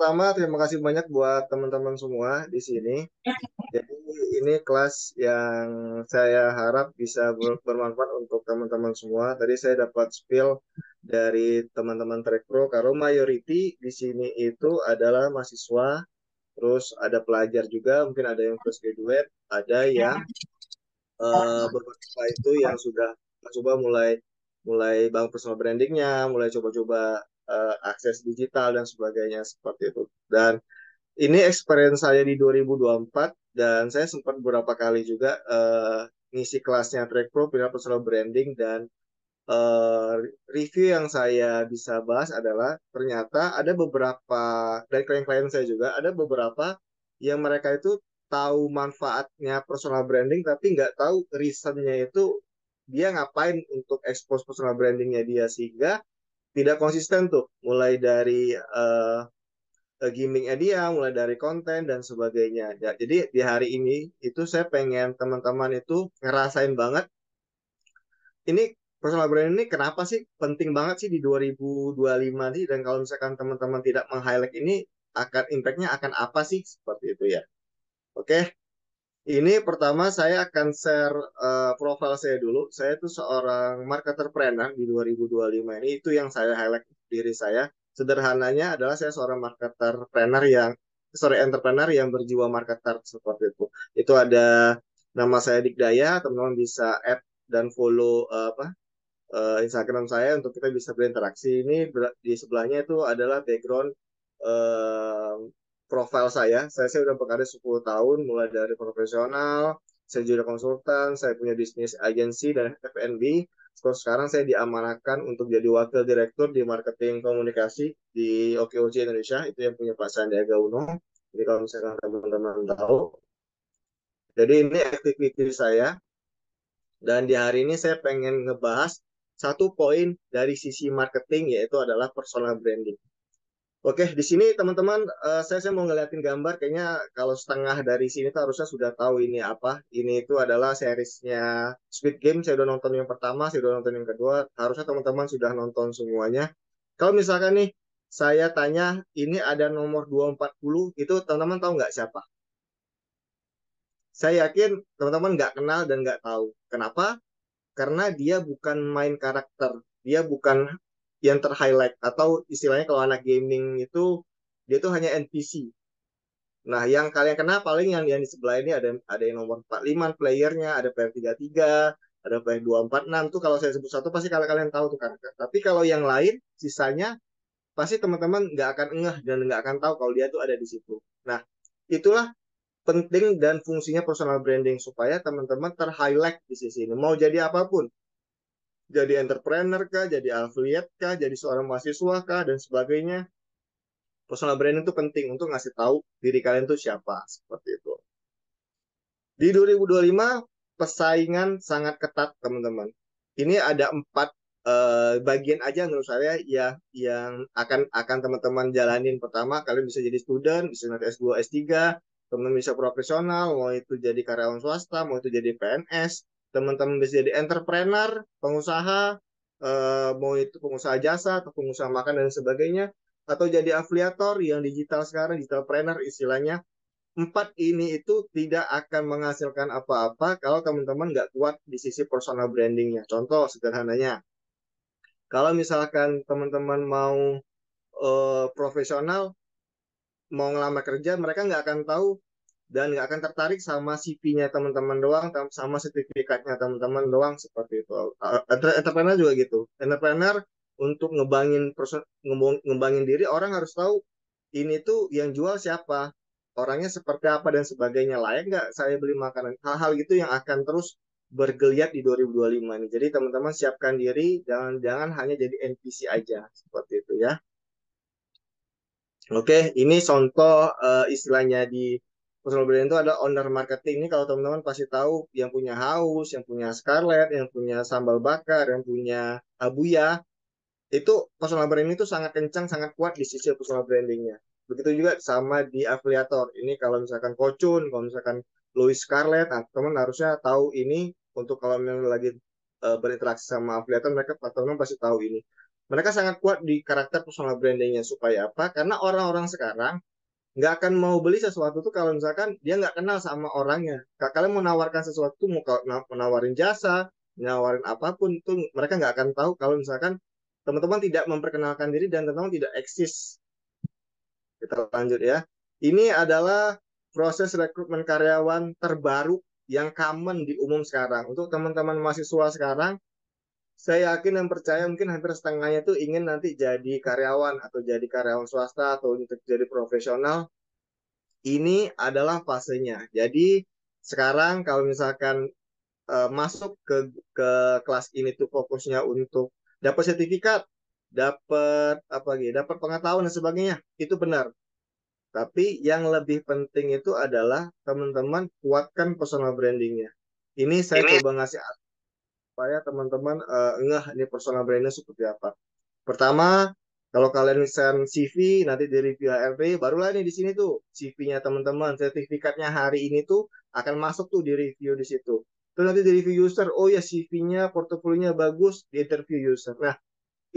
pertama terima kasih banyak buat teman-teman semua di sini. Jadi ini kelas yang saya harap bisa bermanfaat untuk teman-teman semua. Tadi saya dapat spill dari teman-teman Track Pro kalau mayority di sini itu adalah mahasiswa, terus ada pelajar juga, mungkin ada yang fresh graduate, ada yang beberapa itu yang sudah coba mulai mulai bangun personal brandingnya, mulai coba-coba akses digital dan sebagainya seperti itu. Dan ini experience saya di 2024 dan saya sempat beberapa kali juga ngisi kelasnya Track Pro personal branding dan eh, review yang saya bisa bahas adalah ternyata ada beberapa dari klien-klien saya juga ada beberapa yang mereka itu tahu manfaatnya personal branding tapi nggak tahu reasonnya itu dia ngapain untuk expose personal brandingnya dia sehingga tidak konsisten tuh mulai dari gimmicknya dia, mulai dari konten dan sebagainya. Ya, jadi di hari ini itu saya pengen teman-teman itu ngerasain banget ini personal brand ini kenapa sih penting banget sih di 2025 nih dan kalau misalkan teman-teman tidak meng-highlight ini akan impactnya akan apa sih seperti itu ya. Oke, ini pertama saya akan share profil saya dulu. Saya itu seorang marketer planner di 2025 ini itu yang saya highlight diri saya. Sederhananya adalah saya seorang marketer planner yang sorry entrepreneur yang berjiwa marketer seperti itu. Itu ada nama saya Dikdaya, teman-teman bisa add dan follow Instagram saya untuk kita bisa berinteraksi. Ini di sebelahnya itu adalah background eh, profil saya. Saya sudah bekerja 10 tahun, mulai dari profesional, saya juga konsultan, saya punya bisnis agensi dan F&B. Terus sekarang saya diamanahkan untuk jadi wakil direktur di marketing komunikasi di OKOC Indonesia, itu yang punya Pak Sandiaga Uno. Jadi kalau misalkan teman-teman tahu. Jadi ini aktivitas saya, dan di hari ini saya pengen ngebahas satu poin dari sisi marketing yaitu adalah personal branding. Oke, di sini teman-teman, saya mau ngeliatin gambar. Kayaknya kalau setengah dari sini tuh harusnya sudah tahu ini apa. Ini itu adalah seriesnya Squid Game. Saya udah nonton yang pertama, saya udah nonton yang kedua. Harusnya teman-teman sudah nonton semuanya. Kalau misalkan nih, saya tanya, ini ada nomor 240, itu teman-teman tahu nggak siapa? Saya yakin teman-teman nggak kenal dan nggak tahu. Kenapa? Karena dia bukan main karakter, dia bukan yang ter-highlight atau istilahnya kalau anak gaming itu dia tuh hanya NPC. Nah, yang kalian kenal paling yang di sebelah ini ada yang nomor 45 playernya, ada player 33, ada player 246 tuh kalau saya sebut satu pasti kalian tahu tuh karakter. Tapi kalau yang lain sisanya pasti teman-teman nggak akan ngeh dan nggak akan tahu kalau dia tuh ada di situ. Nah, itulah penting dan fungsinya personal branding supaya teman-teman ter-highlight di sisi ini. Mau jadi apapun, jadi entrepreneur kah, jadi affiliate kah, jadi seorang mahasiswa kah, dan sebagainya. Personal branding itu penting untuk ngasih tahu diri kalian itu siapa, seperti itu. Di 2025, pesaingan sangat ketat, teman-teman. Ini ada 4 bagian aja menurut saya ya yang akan teman-teman jalanin. Pertama, kalian bisa jadi student, bisa nanti S2, S3, teman-teman bisa profesional, mau itu jadi karyawan swasta, mau itu jadi PNS, teman-teman bisa jadi entrepreneur, pengusaha, mau itu pengusaha jasa atau pengusaha makan dan sebagainya, atau jadi afiliator yang digital sekarang, digital planner istilahnya. 4 ini itu tidak akan menghasilkan apa-apa kalau teman-teman nggak kuat di sisi personal brandingnya. Contoh sederhananya, kalau misalkan teman-teman mau profesional, mau ngelamar kerja, mereka nggak akan tahu dan nggak akan tertarik sama CV-nya teman-teman doang, sama sertifikatnya teman-teman doang seperti itu. Entrepreneur juga gitu. Entrepreneur untuk ngembangin diri, orang harus tahu ini tuh yang jual siapa, orangnya seperti apa dan sebagainya, layak nggak saya beli makanan. Hal-hal gitu yang akan terus bergeliat di 2025 ini. Jadi teman-teman siapkan diri, jangan hanya jadi NPC aja seperti itu ya. Oke, ini contoh istilahnya di personal brand itu ada owner marketing. Ini kalau teman-teman pasti tahu yang punya Haus, yang punya Scarlett, yang punya Sambal Bakar, yang punya Abuya, itu personal branding itu sangat kencang, sangat kuat di sisi personal brandingnya. Begitu juga sama di afiliator. Ini kalau misalkan Kocun, kalau misalkan Louis Scarlett, nah, teman harusnya tahu ini untuk kalau memang lagi berinteraksi sama afiliator, mereka teman pasti tahu ini. Mereka sangat kuat di karakter personal brandingnya. Supaya apa? Karena orang-orang sekarang nggak akan mau beli sesuatu tuh kalau misalkan dia nggak kenal sama orangnya. Kalian mau menawarkan sesuatu, mau menawarin jasa, menawarin apapun, itu mereka nggak akan tahu kalau misalkan teman-teman tidak memperkenalkan diri dan teman-teman tidak eksis. Kita lanjut ya. Ini adalah proses rekrutmen karyawan terbaru yang common di umum sekarang. Untuk teman-teman mahasiswa sekarang, saya yakin dan percaya mungkin hampir setengahnya tuh ingin nanti jadi karyawan atau jadi karyawan swasta atau untuk jadi profesional. Ini adalah fasenya. Jadi sekarang kalau misalkan masuk ke kelas ini tuh fokusnya untuk dapat sertifikat, dapat apa gitu, dapat pengetahuan dan sebagainya, itu benar. Tapi yang lebih penting itu adalah teman-teman kuatkan personal brandingnya. Ini saya Ini coba ngasih supaya teman-teman ngeh ini personal brandingnya seperti apa. Pertama, kalau kalian send CV nanti di review HRD, barulah nih di sini tuh CV-nya teman-teman, sertifikatnya hari ini tuh akan masuk tuh di review di situ. Terus nanti di review user, oh ya CV-nya, portofolionya bagus, di interview user. Nah,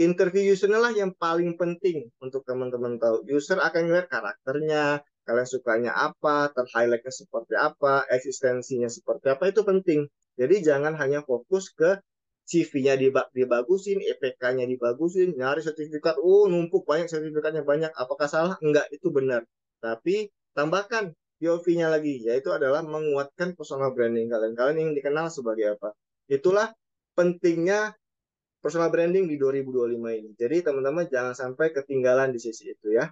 interview user lah yang paling penting untuk teman-teman tahu. User akan melihat karakternya, kalian sukanya apa, terhighlightnya seperti apa, eksistensinya seperti apa, itu penting. Jadi jangan hanya fokus ke CV-nya dibagusin, EPK-nya dibagusin, nyari sertifikat, oh numpuk banyak sertifikatnya banyak, apakah salah? Enggak, itu benar. Tapi tambahkan POV-nya lagi, yaitu adalah menguatkan personal branding kalian. Kalian ingin dikenal sebagai apa? Itulah pentingnya personal branding di 2025 ini. Jadi teman-teman jangan sampai ketinggalan di sisi itu ya.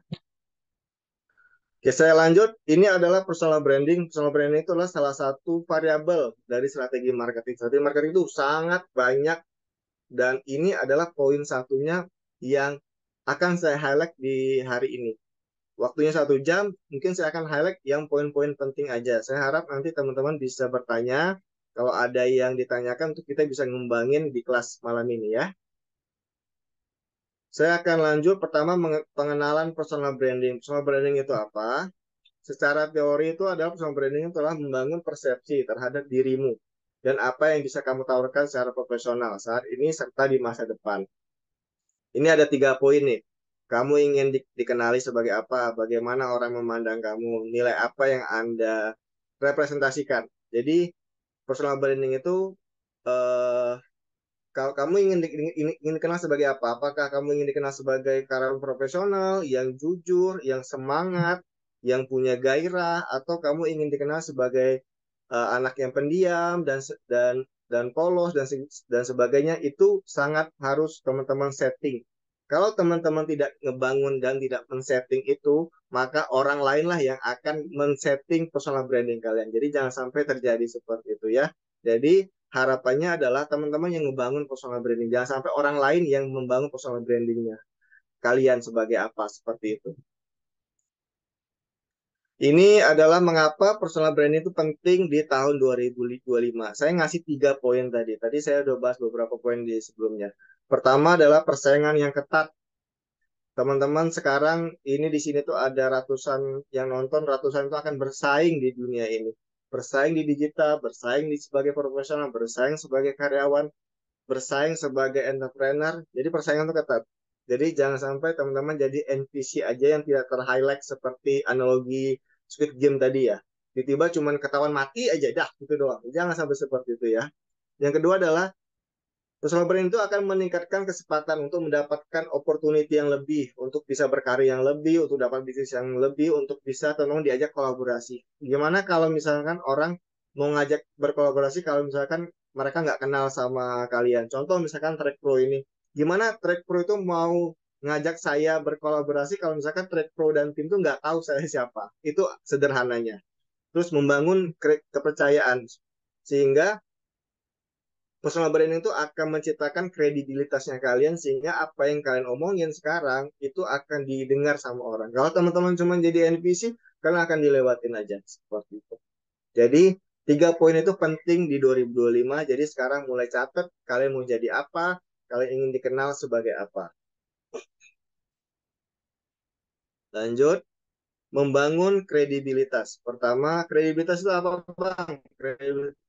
Oke, saya lanjut. Ini adalah personal branding. Personal branding itu adalah salah satu variabel dari strategi marketing. Strategi marketing itu sangat banyak dan ini adalah poin satunya yang akan saya highlight di hari ini. Waktunya 1 jam, mungkin saya akan highlight yang poin-poin penting aja. Saya harap nanti teman-teman bisa bertanya. Kalau ada yang ditanyakan, untuk kita bisa ngembangin di kelas malam ini ya. Saya akan lanjut pertama pengenalan personal branding. Personal branding itu apa? Secara teori itu adalah personal branding itu telah membangun persepsi terhadap dirimu dan apa yang bisa kamu tawarkan secara profesional saat ini serta di masa depan. Ini ada 3 poin nih. Kamu ingin dikenali sebagai apa? Bagaimana orang memandang kamu? Nilai apa yang Anda representasikan? Jadi personal branding itu eh, kalau kamu ingin dikenal sebagai apa? Apakah kamu ingin dikenal sebagai karyawan profesional yang jujur, yang semangat, yang punya gairah, atau kamu ingin dikenal sebagai anak yang pendiam dan polos dan sebagainya? Itu sangat harus teman-teman setting. Kalau teman-teman tidak ngebangun dan tidak men-setting itu, maka orang lain lah yang akan men-setting personal branding kalian. Jadi jangan sampai terjadi seperti itu ya. Jadi harapannya adalah teman-teman yang membangun personal branding. Jangan sampai orang lain yang membangun personal brandingnya. Kalian sebagai apa, seperti itu. Ini adalah mengapa personal branding itu penting di tahun 2025. Saya ngasih 3 poin tadi. Tadi saya udah bahas beberapa poin di sebelumnya. Pertama adalah persaingan yang ketat. Teman-teman sekarang ini di sini tuh ada ratusan yang nonton, ratusan itu akan bersaing di dunia ini. Bersaing di digital, bersaing sebagai profesional, bersaing sebagai karyawan, bersaing sebagai entrepreneur. Jadi persaingan itu ketat. Jadi jangan sampai teman-teman jadi NPC aja yang tidak ter-highlight seperti analogi Squid Game tadi ya. Tiba-tiba cuman ketahuan mati aja dah gitu doang. Jangan sampai seperti itu ya. Yang kedua adalah personal brand itu akan meningkatkan kesempatan untuk mendapatkan opportunity yang lebih, untuk bisa berkarya yang lebih, untuk dapat bisnis yang lebih, untuk bisa tolong diajak kolaborasi. Gimana kalau misalkan orang mau ngajak berkolaborasi kalau misalkan mereka nggak kenal sama kalian. Contoh misalkan Track Pro ini. Gimana Track Pro itu mau ngajak saya berkolaborasi kalau misalkan Track Pro dan tim itu nggak tahu saya siapa. Itu sederhananya. Terus membangun kepercayaan. Sehingga personal branding itu akan menciptakan kredibilitasnya kalian sehingga apa yang kalian omongin sekarang itu akan didengar sama orang. Kalau teman-teman cuma jadi NPC, kalian akan dilewatin aja seperti itu. Jadi 3 poin itu penting di 2025. Jadi sekarang mulai catat kalian mau jadi apa, kalian ingin dikenal sebagai apa. Lanjut. membangun kredibilitas. Pertama, kredibilitas itu apa, Bang?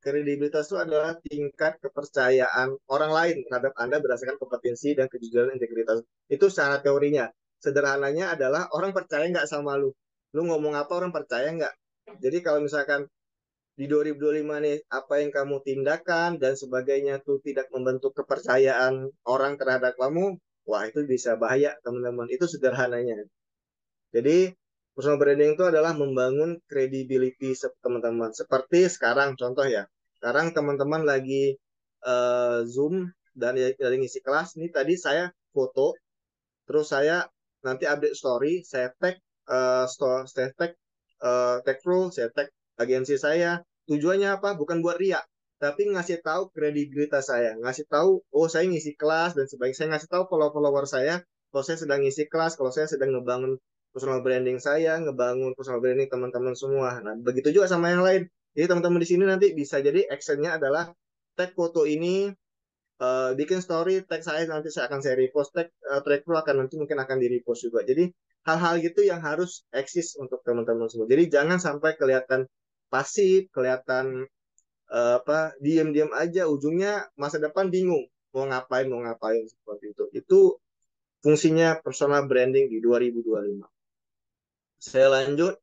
Kredibilitas itu adalah tingkat kepercayaan orang lain terhadap Anda berdasarkan kompetensi dan kejujuran integritas. Itu secara teorinya. Sederhananya adalah orang percaya nggak sama lu. Lu ngomong apa orang percaya nggak? Jadi kalau misalkan di 2025 nih, apa yang kamu tindakan dan sebagainya tuh tidak membentuk kepercayaan orang terhadap kamu, wah itu bisa bahaya, teman-teman. Itu sederhananya. Jadi personal branding itu adalah membangun credibility teman-teman. Seperti sekarang contoh ya. Sekarang teman-teman lagi Zoom dan lagi ngisi kelas. Ini tadi saya foto, terus saya nanti update story, saya tag saya tag full, saya tag agensi saya. Tujuannya apa? Bukan buat riak, tapi ngasih tahu kredibilitas saya, ngasih tahu oh saya ngisi kelas dan sebagainya. Saya ngasih tahu follower saya kalau saya sedang ngisi kelas, kalau saya sedang ngebangun personal branding saya, ngebangun personal branding teman-teman semua. Nah, begitu juga sama yang lain. Jadi teman-teman di sini nanti bisa jadi actionnya adalah tag foto ini, bikin story, tag saya nanti saya repost, tag track pro akan nanti mungkin akan di repost juga. Jadi hal-hal gitu yang harus eksis untuk teman-teman semua. Jadi jangan sampai kelihatan pasif, kelihatan apa diam-diam aja, ujungnya masa depan bingung mau ngapain seperti itu. Itu fungsinya personal branding di 2025. Saya lanjut.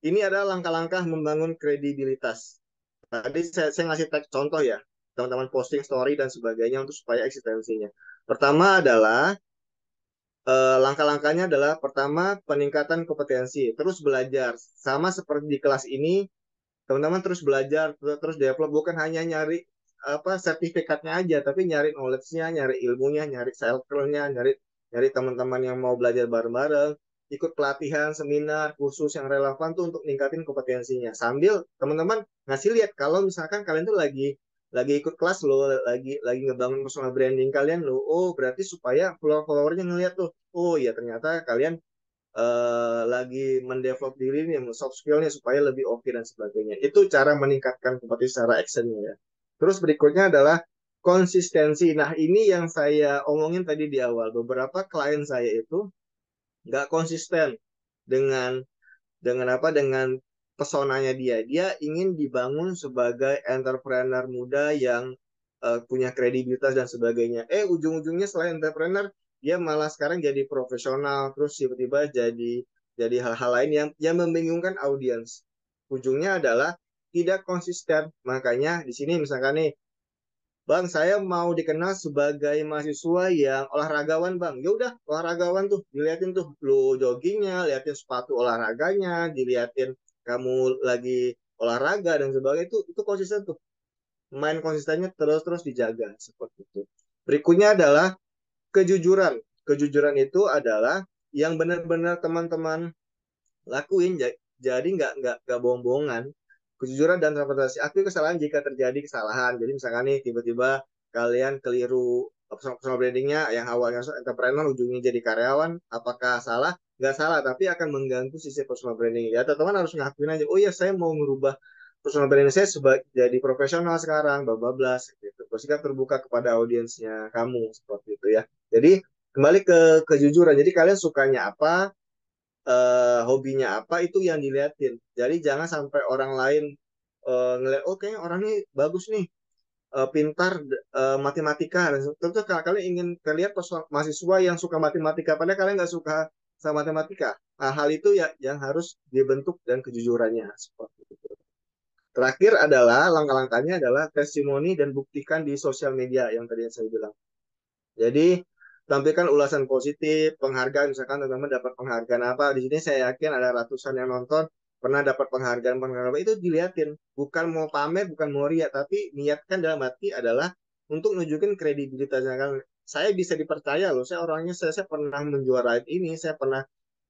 Ini adalah langkah-langkah membangun kredibilitas. Tadi saya ngasih tag contoh ya, teman-teman posting story dan sebagainya untuk supaya eksistensinya. Pertama adalah langkah-langkahnya adalah pertama peningkatan kompetensi, terus belajar. Sama seperti di kelas ini, teman-teman terus belajar, terus develop, bukan hanya nyari apa sertifikatnya aja, tapi nyari knowledge-nya, nyari ilmunya, nyari circle-nya, nyari nyari teman-teman yang mau belajar bareng-bareng, ikut pelatihan, seminar, kursus yang relevan tuh untuk ningkatin kompetensinya. Sambil teman-teman ngasih lihat kalau misalkan kalian tuh lagi ikut kelas lo, lagi ngebangun personal branding kalian lo, oh berarti supaya follower-followernya ngeliat tuh, oh ya ternyata kalian lagi mendevelop diri nih, soft skillnya supaya lebih oke dan sebagainya. Itu cara meningkatkan kompetensi secara actionnya ya. Terus berikutnya adalah konsistensi. Nah ini yang saya omongin tadi di awal. Beberapa klien saya itu nggak konsisten dengan dengan pesonanya dia. Dia ingin dibangun sebagai entrepreneur muda yang punya kredibilitas dan sebagainya. Ujung-ujungnya selain entrepreneur, dia malah sekarang jadi profesional, terus tiba-tiba jadi hal-hal lain yang membingungkan audiens. Ujungnya adalah tidak konsisten. Makanya di sini misalkan nih, Bang, saya mau dikenal sebagai mahasiswa yang olahragawan, Bang. Ya udah, olahragawan tuh, diliatin tuh lu joggingnya, liatin sepatu olahraganya, diliatin kamu lagi olahraga dan sebagainya, itu konsisten tuh. Main konsistennya terus-terus dijaga seperti itu. Berikutnya adalah kejujuran. Kejujuran itu adalah yang benar-benar teman-teman lakuin, jadi nggak bohong-bohongan. Kejujuran dan transparansi, akui kesalahan jika terjadi kesalahan. Jadi misalkan nih tiba-tiba kalian keliru personal brandingnya, yang awalnya entrepreneur ujungnya jadi karyawan, apakah salah? Nggak salah, tapi akan mengganggu sisi personal branding ya. Teman-teman harus ngakuin aja, oh iya saya mau merubah personal branding saya sebagai jadi profesional sekarang, bablas gitu. Bersikap terbuka kepada audiensnya kamu seperti itu ya. Jadi kembali ke kejujuran. Jadi kalian sukanya apa, hobinya apa, itu yang diliatin. Jadi jangan sampai orang lain ngeliat, oh kayaknya orang ini bagus nih, pintar matematika. Tentu kalau kalian ingin terlihat mahasiswa yang suka matematika, padahal kalian nggak suka sama matematika. Nah, hal itu ya yang harus dibentuk dan kejujurannya seperti itu. Terakhir adalah langkah-langkahnya adalah testimoni dan buktikan di sosial media yang tadi saya bilang. Jadi tampilkan ulasan positif, penghargaan, misalkan teman-teman dapat penghargaan apa. Di sini saya yakin ada ratusan yang nonton pernah dapat penghargaan apa, itu dilihatin. Bukan mau pamer, bukan mau riak, tapi niatkan dalam hati adalah untuk nunjukin kredibilitasnya kan. Saya bisa dipercaya loh, saya orangnya saya pernah menjuarai ini, saya pernah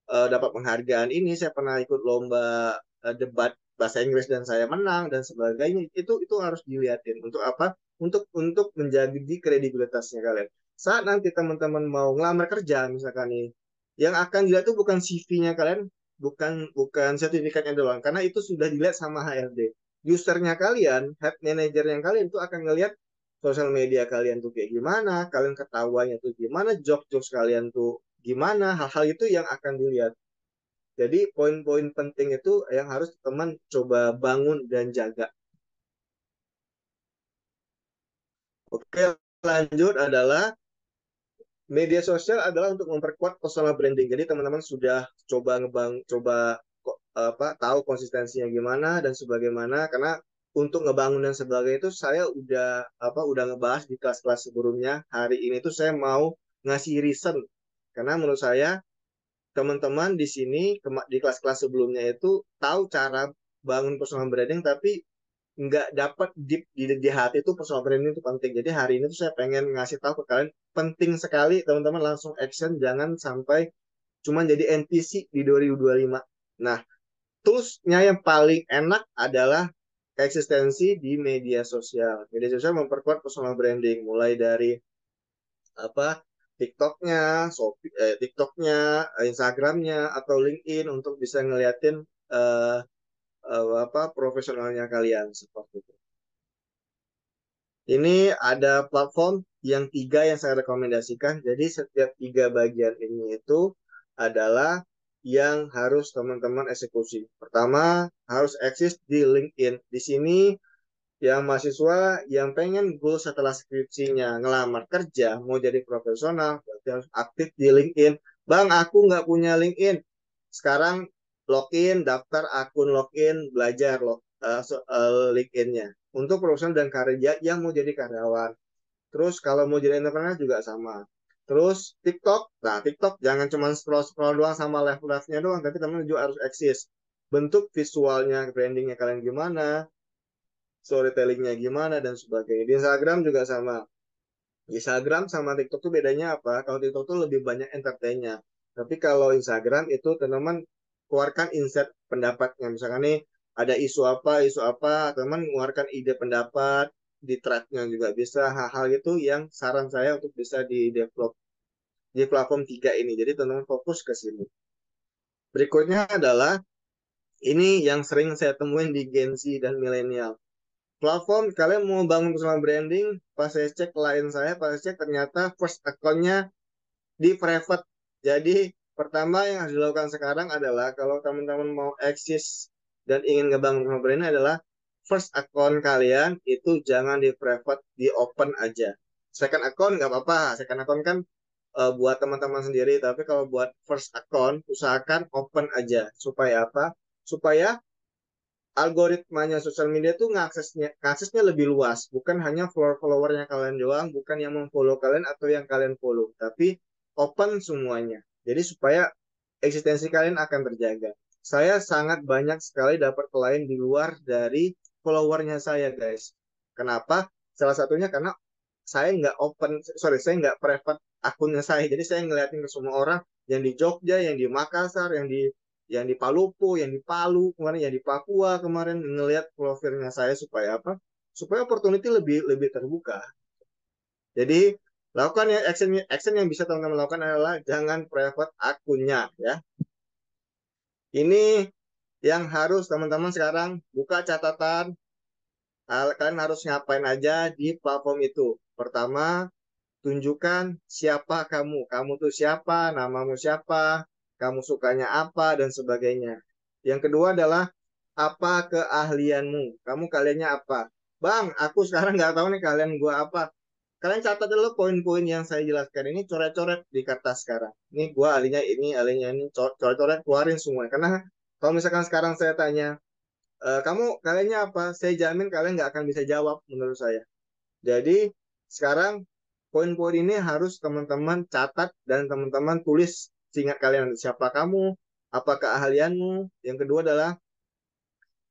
dapat penghargaan ini, saya pernah ikut lomba debat bahasa Inggris dan saya menang dan sebagainya. Itu harus dilihatin untuk apa? Untuk menjaga kredibilitasnya kalian. Saat nanti teman-teman mau ngelamar kerja misalkan nih, yang akan dilihat itu bukan CV-nya kalian, bukan bukan sertifikatnya doang, karena itu sudah dilihat sama HRD. Usernya kalian, head manager yang kalian itu akan ngelihat sosial media kalian tuh kayak gimana, kalian ketawanya tuh gimana, job-job kalian tuh gimana, hal-hal itu yang akan dilihat. Jadi poin-poin penting itu yang harus teman coba bangun dan jaga. Oke, lanjut adalah media sosial adalah untuk memperkuat personal branding. Jadi teman-teman sudah coba tahu konsistensinya gimana dan sebagaimana, karena untuk ngebangun dan sebagainya itu saya udah ngebahas di kelas-kelas sebelumnya. Hari ini tuh saya mau ngasih reason, karena menurut saya teman-teman di sini di kelas-kelas sebelumnya itu tahu cara bangun personal branding, tapi nggak dapat di hati itu personal branding itu penting. Jadi hari ini tuh saya pengen ngasih tahu ke kalian penting sekali, teman-teman langsung action, jangan sampai cuma jadi NPC di 2025. Nah, toolsnya yang paling enak adalah eksistensi di media sosial. Media sosial memperkuat personal branding, mulai dari apa TikToknya, Instagramnya, atau LinkedIn untuk bisa ngeliatin uh, profesionalnya kalian seperti itu. Ini ada platform yang tiga yang saya rekomendasikan. Jadi setiap tiga bagian ini itu adalah yang harus teman-teman eksekusi. Pertama, harus eksis di LinkedIn. Di sini yang mahasiswa yang pengen goal setelah skripsinya ngelamar kerja, mau jadi profesional, berarti harus aktif di LinkedIn. Bang, aku nggak punya LinkedIn. Sekarang login, daftar akun login, belajar LinkedIn-nya. Untuk profesional dan kerja yang mau jadi karyawan. Terus kalau mau jadi entrepreneur juga sama. Terus TikTok, nah TikTok jangan cuma scroll-scroll doang sama live-live-nya doang, tapi teman-teman juga harus eksis. Bentuk visualnya, brandingnya kalian gimana, storytellingnya gimana, dan sebagainya. Di Instagram juga sama. Di Instagram sama TikTok tuh bedanya apa? Kalau TikTok tuh lebih banyak entertainnya. Tapi kalau Instagram itu teman-teman keluarkan insight pendapatnya. Misalkan nih ada isu apa, teman mengeluarkan ide pendapat, di thread-nya juga bisa. Hal-hal itu yang saran saya untuk bisa di develop di platform tiga ini. Jadi teman-teman fokus ke sini. Berikutnya adalah ini yang sering saya temuin di Gen Z dan milenial. Platform kalian mau bangun personal branding, pas saya cek klien saya, pas saya cek ternyata first account-nya di private. Jadi pertama yang harus dilakukan sekarang adalah kalau teman-teman mau eksis dan ingin ngebangun personal branding adalah first account kalian itu jangan di private, di open aja. Second account nggak apa-apa, second account kan buat teman-teman sendiri, tapi kalau buat first account usahakan open aja. Supaya apa? Supaya algoritmanya sosial media tuh ngaksesnya lebih luas, bukan hanya followernya kalian doang, bukan yang memfollow kalian atau yang kalian follow, tapi open semuanya. Jadi supaya eksistensi kalian akan terjaga. Saya sangat banyak sekali dapat klien di luar dari followernya saya, guys. Kenapa? Salah satunya karena saya nggak private akunnya saya. Jadi saya ngeliatin ke semua orang yang di Jogja, yang di Makassar, yang di Palupu, yang di Palu, kemarin yang di Papua, kemarin ngelihat profilnya saya supaya apa? Supaya opportunity lebih lebih terbuka. Jadi lakukan ya action yang bisa teman-teman lakukan adalah jangan private akunnya ya. Ini yang harus teman-teman sekarang buka catatan. Kalian harus ngapain aja di platform itu. Pertama, tunjukkan siapa kamu. Kamu tuh siapa, namamu siapa, kamu sukanya apa, dan sebagainya. Yang kedua adalah apa keahlianmu. Kamu kaliannya apa? Bang, aku sekarang nggak tahu nih kalian gua apa. Kalian catat dulu poin-poin yang saya jelaskan ini, coret-coret di kertas sekarang. Ini gua ahlinya ini, coret-coret keluarin semua. Karena kalau misalkan sekarang saya tanya, kamu kaliannya apa? Saya jamin kalian nggak akan bisa jawab menurut saya. Jadi sekarang poin-poin ini harus teman-teman catat dan teman-teman tulis, seingat kalian siapa kamu, apa keahlianmu. Yang kedua adalah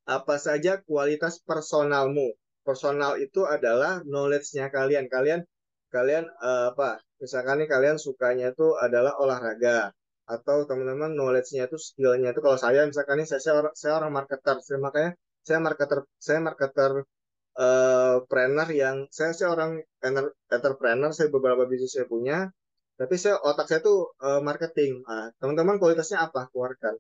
apa saja kualitas personalmu. Personal itu adalah knowledge-nya kalian. Kalian apa? Misalkan nih kalian sukanya itu adalah olahraga, atau teman-teman knowledge-nya itu skill-nya itu, kalau saya misalkan nih saya orang marketer, makanya saya marketer trainer yang saya seorang entrepreneur, saya beberapa bisnis saya punya, tapi otak saya tuh marketing. Nah, teman-teman kualitasnya apa? Keluarkan.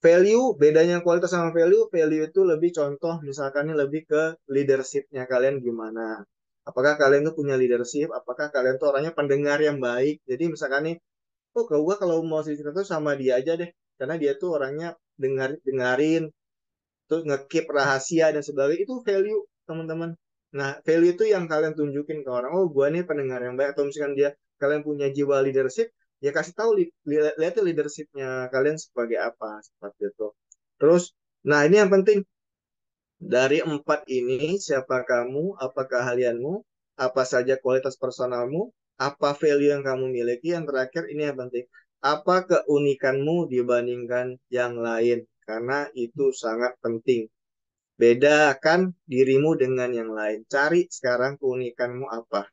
Value, bedanya kualitas sama value itu lebih contoh, misalkan ini lebih ke leadership-nya kalian gimana. Apakah kalian tuh punya leadership? Apakah kalian tuh orangnya pendengar yang baik? Jadi misalkan nih, oh gue kalau mau cerita tuh sama dia aja deh. karena dia tuh orangnya dengarin, terus nge-keep rahasia dan sebagainya. Itu value, teman-teman. Nah, value itu yang kalian tunjukin ke orang. Oh, gua nih pendengar yang baik. Atau misalkan kalian punya jiwa leadership, ya kasih tahu lihat leadershipnya kalian sebagai apa, seperti itu. Terus, nah ini yang penting. Dari empat ini, siapa kamu, apa keahlianmu, apa saja kualitas personalmu, apa value yang kamu miliki, yang terakhir ini yang penting. Apa keunikanmu dibandingkan yang lain? Karena itu sangat penting. Bedakan dirimu dengan yang lain. Cari sekarang keunikanmu apa.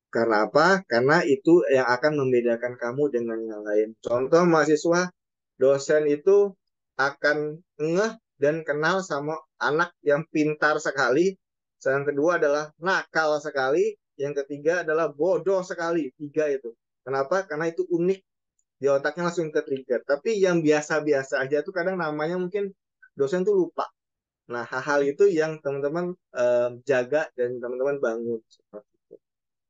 Karena apa? Karena itu yang akan membedakan kamu dengan yang lain. Contoh mahasiswa, dosen itu akan ngeh dan kenal sama anak yang pintar sekali. Yang kedua adalah nakal sekali. Yang ketiga adalah bodoh sekali. Tiga itu. Kenapa? Karena itu unik. Di otaknya langsung ke trigger. Tapi yang biasa-biasa aja tuh kadang namanya mungkin dosen tuh lupa. Nah, hal-hal itu yang teman-teman jaga dan teman-teman bangun.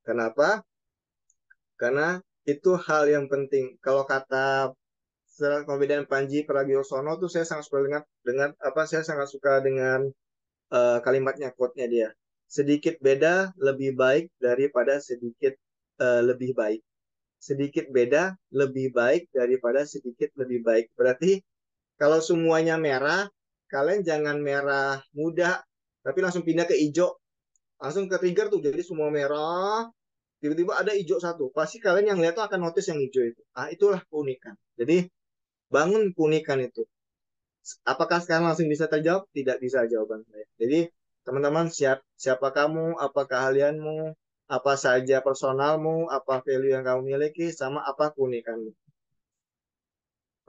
Kenapa? Karena itu hal yang penting. Kalau kata Komedian Panji Pragiwaksono tuh saya sangat suka dengan apa saya sangat suka dengan kalimatnya, quote-nya dia. Sedikit beda lebih baik daripada sedikit lebih baik. Sedikit beda lebih baik daripada sedikit lebih baik. Berarti kalau semuanya merah, kalian jangan merah muda, tapi langsung pindah ke hijau. Langsung ke trigger tuh, jadi semua merah, tiba-tiba ada hijau satu. Pasti kalian yang lihat tuh akan notice yang hijau itu. Ah, itulah keunikan. Jadi, bangun keunikan itu. Apakah sekarang langsung bisa terjawab? Tidak bisa jawaban saya. Jadi, teman-teman, siapa kamu, apa keahlianmu, apa saja personalmu, apa value yang kamu miliki, sama apa keunikanmu.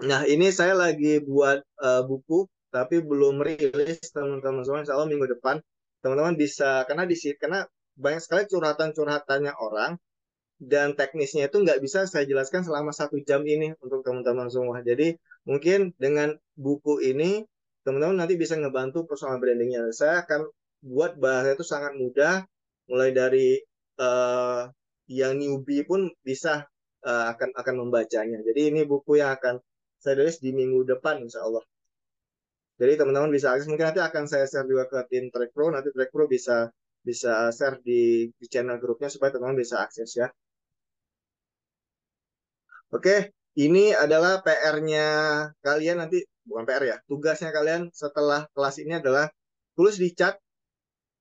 Nah, ini saya lagi buat buku, tapi belum rilis, teman-teman semua. Insya Allah minggu depan, teman-teman bisa, karena banyak sekali curhatan-curhatannya orang, dan teknisnya itu nggak bisa saya jelaskan selama 1 jam ini untuk teman-teman semua. Jadi mungkin dengan buku ini teman-teman nanti bisa ngebantu personal brandingnya. Saya akan buat bahasa itu sangat mudah, mulai dari yang newbie pun bisa akan membacanya. Jadi ini buku yang akan saya tulis di minggu depan, insya Allah. Jadi teman-teman bisa akses. Mungkin nanti akan saya share juga ke tim Track Pro. Nanti Track Pro bisa bisa share di channel grupnya supaya teman-teman bisa akses ya. Oke, ini adalah PR-nya kalian nanti, bukan PR ya, tugasnya kalian setelah kelas ini adalah tulis di chat,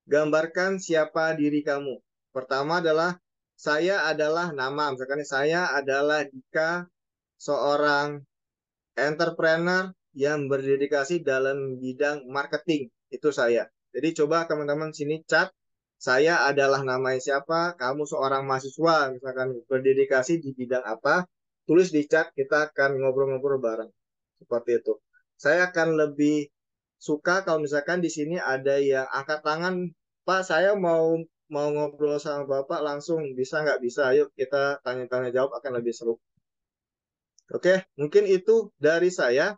gambarkan siapa diri kamu. Pertama adalah, saya adalah nama, misalkan saya adalah Dika, seorang entrepreneur yang berdedikasi dalam bidang marketing. Itu saya. Jadi coba teman-teman sini chat, saya adalah namanya siapa, kamu seorang mahasiswa, misalkan berdedikasi di bidang apa, tulis di chat, kita akan ngobrol-ngobrol bareng. Seperti itu. Saya akan lebih suka kalau misalkan di sini ada yang angkat tangan, Pak, saya mau mau ngobrol sama Bapak langsung, bisa nggak bisa? Ayo kita tanya-tanya jawab akan lebih seru. Oke, mungkin itu dari saya.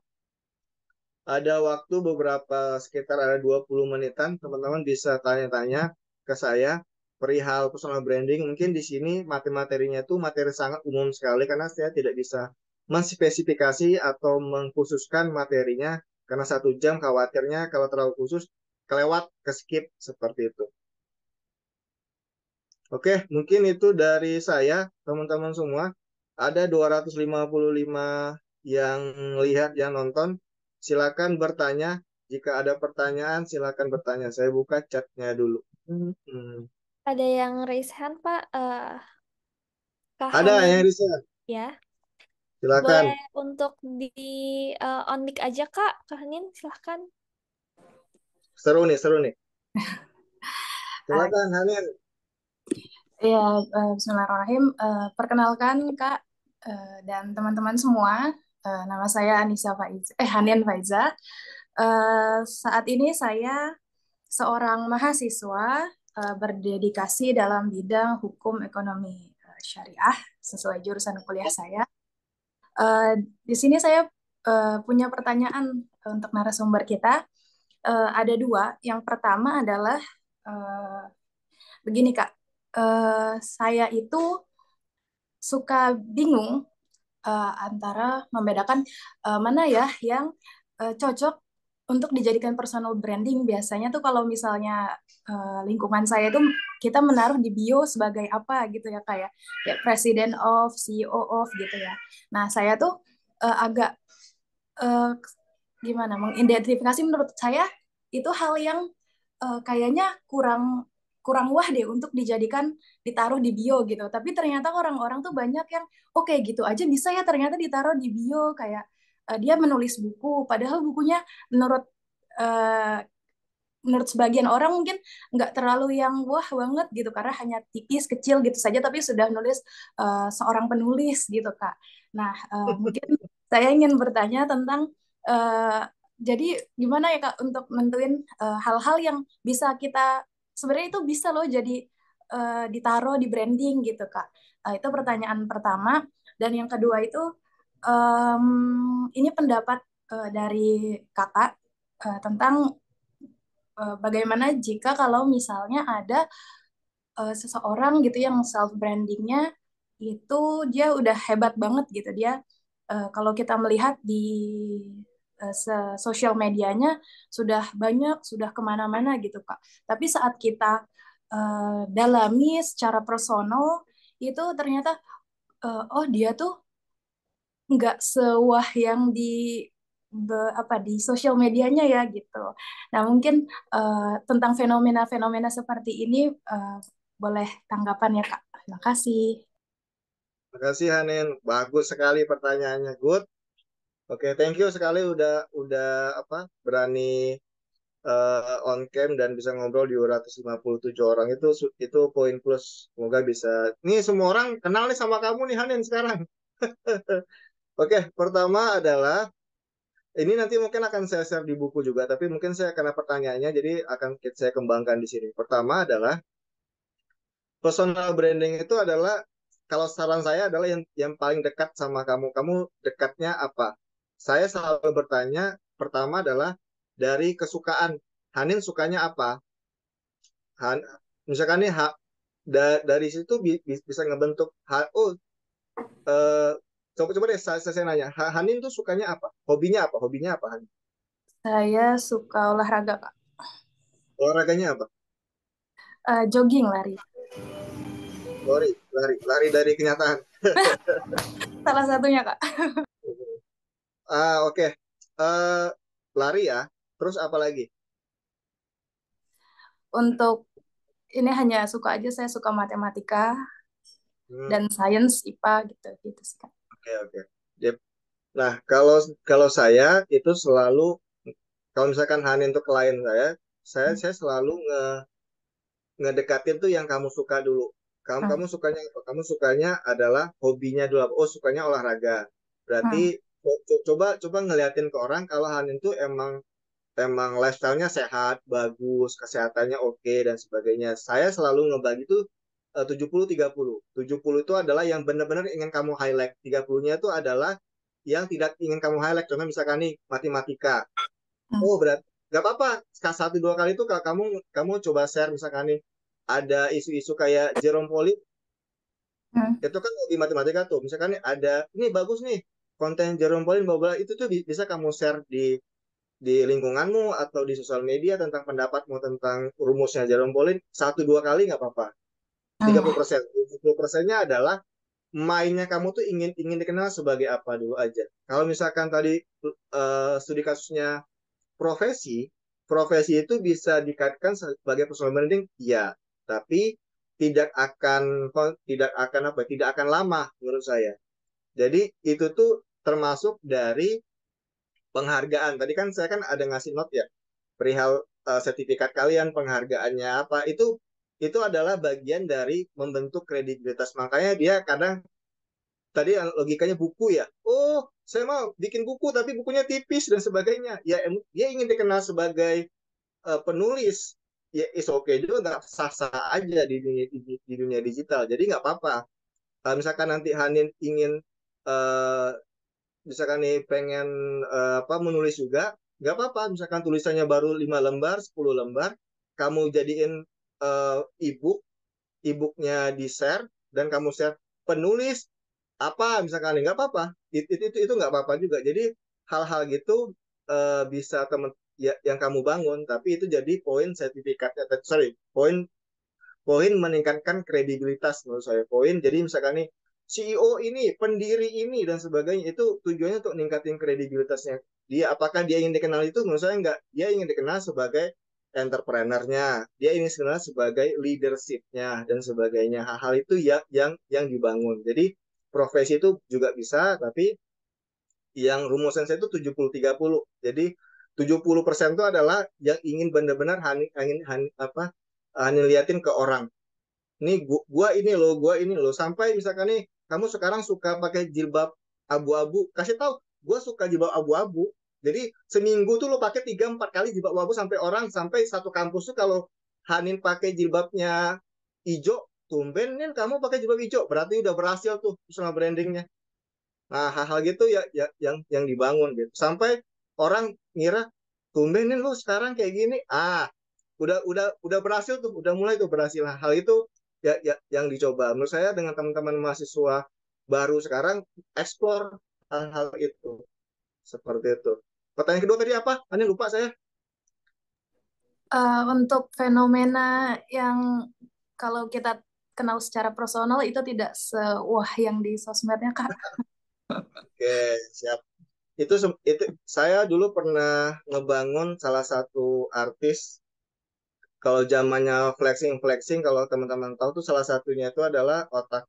Ada waktu beberapa sekitar ada 20 menitan, teman-teman bisa tanya-tanya ke saya perihal personal branding. Mungkin di sini materi-materinya itu materi sangat umum sekali karena saya tidak bisa menspesifikasi atau mengkhususkan materinya karena 1 jam khawatirnya kalau terlalu khusus kelewat ke skip seperti itu. Oke, mungkin itu dari saya, teman-teman semua. Ada 255 yang lihat, yang nonton. Silakan bertanya. Jika ada pertanyaan, silakan bertanya. Saya buka chatnya dulu. Hmm. Ada yang raise hand, Pak. Kak Ada Hanin, yang bisa. ya. Boleh Silakan. untuk di on mic aja, Kak. Kak Hanin, silahkan. Seru nih, seru nih. Uh, Silakan, Hanin. ya, Bismillahirrahmanirrahim. Perkenalkan Kak dan teman-teman semua, nama saya Hanin Faiza. Saat ini saya seorang mahasiswa berdedikasi dalam bidang hukum ekonomi syariah sesuai jurusan kuliah saya. Di sini saya punya pertanyaan untuk narasumber kita. Ada dua. Yang pertama adalah begini Kak, saya itu suka bingung antara membedakan mana ya yang cocok untuk dijadikan personal branding. Biasanya tuh kalau misalnya lingkungan saya tuh kita menaruh di bio sebagai apa gitu ya kayak ya President of, CEO of gitu ya. Nah saya tuh agak eh, gimana mengidentifikasi, menurut saya itu hal yang kayaknya kurang kurang wah deh untuk dijadikan ditaruh di bio gitu. Tapi ternyata orang-orang tuh banyak yang oke gitu aja bisa ya ternyata ditaruh di bio kayak dia menulis buku padahal bukunya menurut eh, menurut sebagian orang mungkin nggak terlalu yang wah banget gitu karena hanya tipis kecil gitu saja tapi sudah nulis seorang penulis gitu Kak. Nah, mungkin saya ingin bertanya tentang uh, jadi gimana ya Kak untuk nentuin hal-hal yang bisa kita sebenarnya itu bisa loh jadi ditaruh di branding gitu Kak. Itu pertanyaan pertama dan yang kedua itu ini pendapat dari Kakak tentang bagaimana jika kalau misalnya ada seseorang gitu yang self brandingnya itu dia udah hebat banget gitu dia kalau kita melihat di sosial medianya sudah banyak sudah kemana-mana gitu Kak tapi saat kita dalami secara personal itu ternyata oh dia tuh nggak sewah yang di apa di sosial medianya ya gitu. Nah mungkin tentang fenomena-fenomena seperti ini eh, boleh tanggapan ya Kak. Terima kasih. Makasih Hanin, bagus sekali pertanyaannya, good. Oke, thank you sekali udah apa berani on cam dan bisa ngobrol di 257 orang itu poin plus. Semoga bisa. Nih semua orang kenal nih sama kamu nih Hanin sekarang. Oke, pertama adalah ini nanti mungkin akan saya share di buku juga, tapi mungkin saya karena pertanyaannya jadi akan saya kembangkan di sini. Pertama adalah personal branding itu adalah kalau saran saya adalah yang paling dekat sama kamu. Kamu dekatnya apa? Saya selalu bertanya, pertama adalah dari kesukaan. Hanin sukanya apa? Han, misalkan nih dari situ bisa ngebentuk oh eh, coba deh saya nanya. Hanin tuh sukanya apa? Hobinya apa? Hobinya apa Hanin? Saya suka olahraga Kak. Olahraganya apa? Jogging lari. Lari dari kenyataan. Salah satunya Kak. Oke. Lari ya. Terus apa lagi? Untuk ini hanya suka aja saya suka matematika Hmm, dan sains IPA gitu gitu sih Kak. oke. Yep. Nah, kalau kalau saya itu selalu kalau misalkan Hanin untuk klien saya selalu ngedekatin tuh yang kamu suka dulu. Kamu Hmm. kamu sukanya apa? Kamu sukanya adalah hobinya dulu. Oh, sukanya olahraga. Berarti Hmm. coba coba ngeliatin ke orang kalau Hanin tuh emang lifestyle-nya sehat, bagus, kesehatannya oke dan sebagainya. Saya selalu ngebagi tuh 70-30. 70 itu adalah yang benar-benar ingin kamu highlight. 30-nya itu adalah yang tidak ingin kamu highlight. Contoh misalkan nih matematika. Hmm. Oh, berarti nggak apa-apa. Satu dua kali itu kalau kamu kamu coba share misalkan nih ada isu-isu kayak Jerome Pauline Hmm. itu kan di matematika tuh. Misalkan nih ada ini bagus nih konten Jerome Pauline bahwa itu tuh bisa kamu share di lingkunganmu atau di sosial media tentang pendapatmu tentang rumusnya Jerome Pauline satu dua kali nggak apa-apa. Hmm. 30%. 30%-nya adalah mainnya kamu tuh ingin ingin dikenal sebagai apa dulu aja. Kalau misalkan tadi studi kasusnya profesi, profesi itu bisa dikaitkan sebagai personal branding, ya, tapi tidak akan apa? Tidak akan lama menurut saya. Jadi itu tuh termasuk dari penghargaan. Tadi kan saya kan ada ngasih note ya perihal sertifikat kalian, penghargaannya apa, itu adalah bagian dari membentuk kredibilitas. Makanya dia kadang tadi logikanya buku ya. Oh, saya mau bikin buku tapi bukunya tipis dan sebagainya. Ya, dia ingin dikenal sebagai penulis. Ya, is oke okay juga, nggak sah-sah aja di dunia digital. Jadi nggak apa-apa. Misalkan nanti Hanin ingin uh, misalkan nih pengen apa menulis juga nggak apa-apa misalkan tulisannya baru 5 lembar 10 lembar kamu jadiin ebooknya di share dan kamu share penulis apa misalkan nggak apa-apa, itu nggak apa-apa juga. Jadi hal-hal gitu bisa temen ya, yang kamu bangun, tapi itu jadi poin sertifikatnya, sorry, poin poin meningkatkan kredibilitas menurut saya. Poin jadi misalkan nih CEO ini, pendiri ini dan sebagainya, itu tujuannya untuk meningkatin kredibilitasnya dia. Apakah dia ingin dikenal? Itu menurut saya enggak. Dia ingin dikenal sebagai entrepreneurnya, dia ingin dikenal sebagai leadershipnya dan sebagainya. Hal-hal itu ya yang dibangun. Jadi profesi itu juga bisa, tapi yang rumusan saya itu 70-30. Jadi 70% itu adalah yang ingin benar-benar hani liatin ke orang. Nih gua ini loh, sampai misalkan nih kamu sekarang suka pakai jilbab abu-abu, kasih tahu gua suka jilbab abu-abu. Jadi seminggu tuh lo pakai 3-4 kali jilbab abu, sampai satu kampus tuh kalau Hanin pakai jilbabnya hijau, tumben nih kamu pakai jilbab hijau, berarti udah berhasil tuh personal brandingnya. Nah, hal-hal gitu ya, yang dibangun gitu. Sampai orang ngira tumben nih lu sekarang kayak gini. Udah berhasil tuh, udah mulai tuh berhasil. Nah, hal itu yang dicoba. Menurut saya dengan teman-teman mahasiswa baru sekarang eksplor hal-hal itu. Seperti itu. Pertanyaan kedua tadi apa? Ini lupa saya. Untuk fenomena yang kalau kita kenal secara personal itu tidak sewah yang di sosmednya, Kak. Oke, siap. Itu saya dulu pernah ngebangun salah satu artis. Kalau zamannya flexing, kalau teman-teman tahu tuh salah satunya itu adalah otak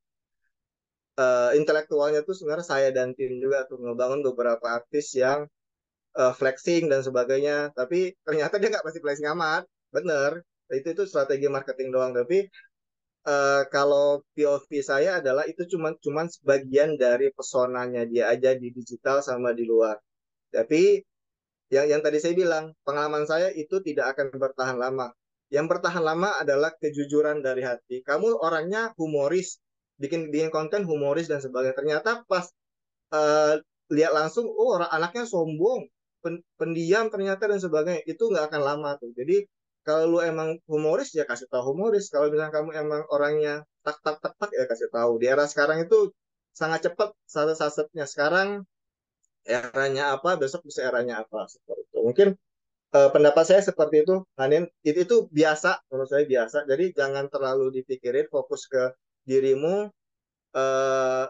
intelektualnya tuh sebenarnya saya dan tim juga tuh ngebangun beberapa artis yang flexing dan sebagainya. Tapi ternyata dia nggak pasti flexing amat, bener. Itu strategi marketing doang. Tapi kalau POV saya adalah itu cuman sebagian dari pesonanya dia aja di digital sama di luar. Tapi yang tadi saya bilang, pengalaman saya itu tidak akan bertahan lama. Yang bertahan lama adalah kejujuran dari hati. Kamu orangnya humoris, bikin bikin konten humoris dan sebagainya. Ternyata pas eh, lihat langsung, oh orang anaknya sombong, pendiam ternyata dan sebagainya. Itu nggak akan lama tuh. Jadi kalau lu emang humoris ya kasih tahu humoris. Kalau misalnya kamu emang orangnya tak tak tak tak ya kasih tahu. Di era sekarang itu sangat cepat saset-sasetnya. Sekarang eranya apa, besok bisa eranya apa, seperti itu. Mungkin pendapat saya seperti itu, Hanin. Itu biasa, menurut saya biasa. Jadi jangan terlalu dipikirin, fokus ke dirimu, eh,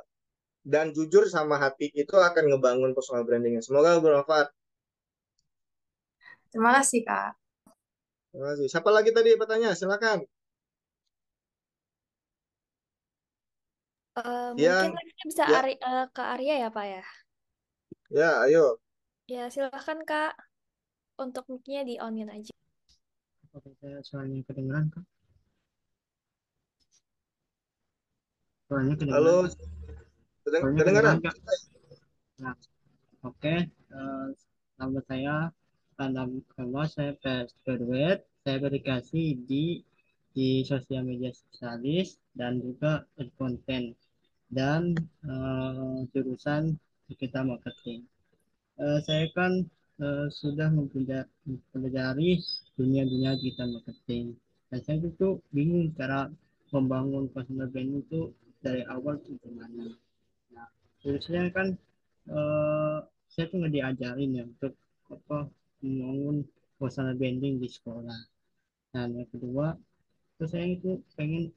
dan jujur sama hati itu akan ngebangun personal brandingnya. Semoga bermanfaat. Terima kasih, Kak. Terima kasih. Siapa lagi tadi bertanya? Silakan. Mungkin Yang nextnya bisa ya, ke Arya ya, Pak ya. ya, ayo. Ya, silakan Kak. Untuk mic-nya di on-in aja. Oke, saya suaranya kedengeran, Kak? Suaranya kedengeran, Halo, Kak? Suaranya kedengeran, kedengaran? Kak? Nah, oke. Nama saya Tandam Kemas, saya graduate, saya berkreasi di sosial media spesialis dan juga konten dan jurusan digital marketing. Saya kan sudah mempelajari dunia-dunia digital marketing. Dan saya itu bingung cara membangun personal branding itu dari awal itu gimana. Nah, terusnya kan eh, saya tuh nggak diajarin ya untuk apa membangun personal branding di sekolah. Dan yang kedua, terus saya itu pengen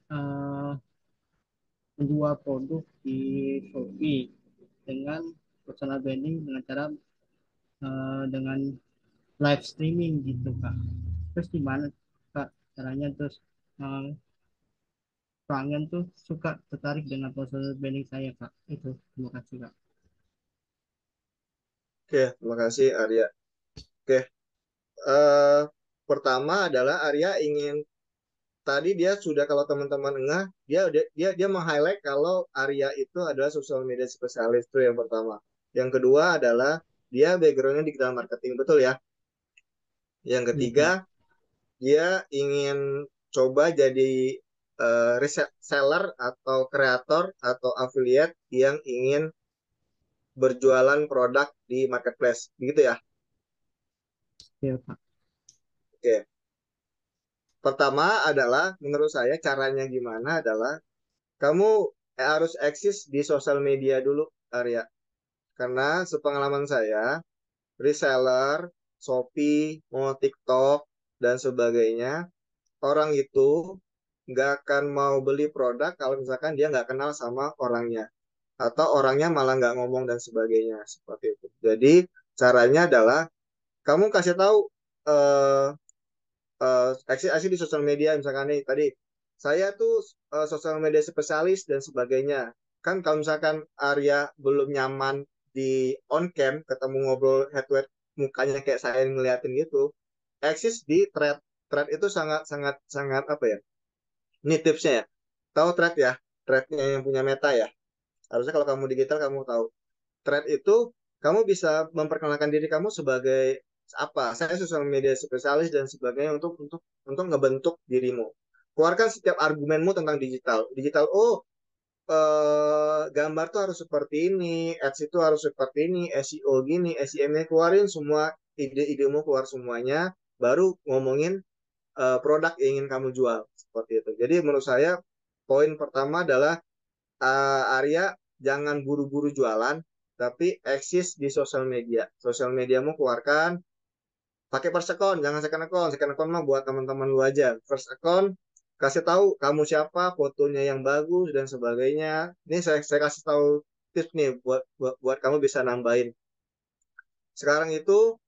menjual produk di Shopee dengan personal branding dengan cara dengan live streaming gitu kak. Terus gimana kak caranya terus uh, pelanggan tuh suka tertarik dengan personal branding saya kak, itu terima kasih kak. Oke, terima kasih Arya. Oke, eh, pertama adalah Arya ingin, tadi dia sudah, kalau teman-teman enggak, dia meng-highlight kalau Arya itu adalah social media spesialis, itu yang pertama. Yang kedua adalah dia backgroundnya digital marketing, betul ya. Yang Iya kak. ketiga, dia ingin coba jadi reseller atau kreator atau affiliate yang ingin berjualan produk di marketplace, begitu ya. Iya kak. Oke, pertama adalah menurut saya caranya gimana adalah kamu harus eksis di sosial media dulu, Arya. Karena sepengalaman saya, reseller, Shopee, mau TikTok, dan sebagainya, orang itu nggak akan mau beli produk kalau misalkan dia nggak kenal sama orangnya. Atau orangnya malah nggak ngomong dan sebagainya. Seperti itu. Jadi, caranya adalah kamu kasih tahu eh aksi di sosial media misalkan nih tadi saya tuh sosial media spesialis dan sebagainya kan kalau misalkan Arya belum nyaman di on cam ketemu ngobrol head to head mukanya kayak saya ngeliatin gitu eksis di thread thread itu sangat sangat sangat apa ya ini tipsnya ya tahu thread ya threadnya yang punya Meta ya harusnya kalau kamu digital kamu tahu thread itu kamu bisa memperkenalkan diri kamu sebagai apa? Saya sosial media spesialis dan sebagainya untuk ngebentuk dirimu. Keluarkan setiap argumenmu tentang digital. Digital, oh gambar tuh harus seperti ini, ads itu harus seperti ini, SEO gini, SEM-nya keluarin semua ide-idemu keluar semuanya, baru ngomongin produk yang ingin kamu jual seperti itu. Jadi menurut saya poin pertama adalah Arya jangan buru-buru jualan, tapi eksis di sosial media. Sosial mediamu keluarkan, pakai first account, jangan second account. Second account mah buat teman-teman lu aja. First account, kasih tahu kamu siapa, fotonya yang bagus dan sebagainya. Ini saya kasih tahu tips nih buat kamu bisa nambahin. Sekarang itu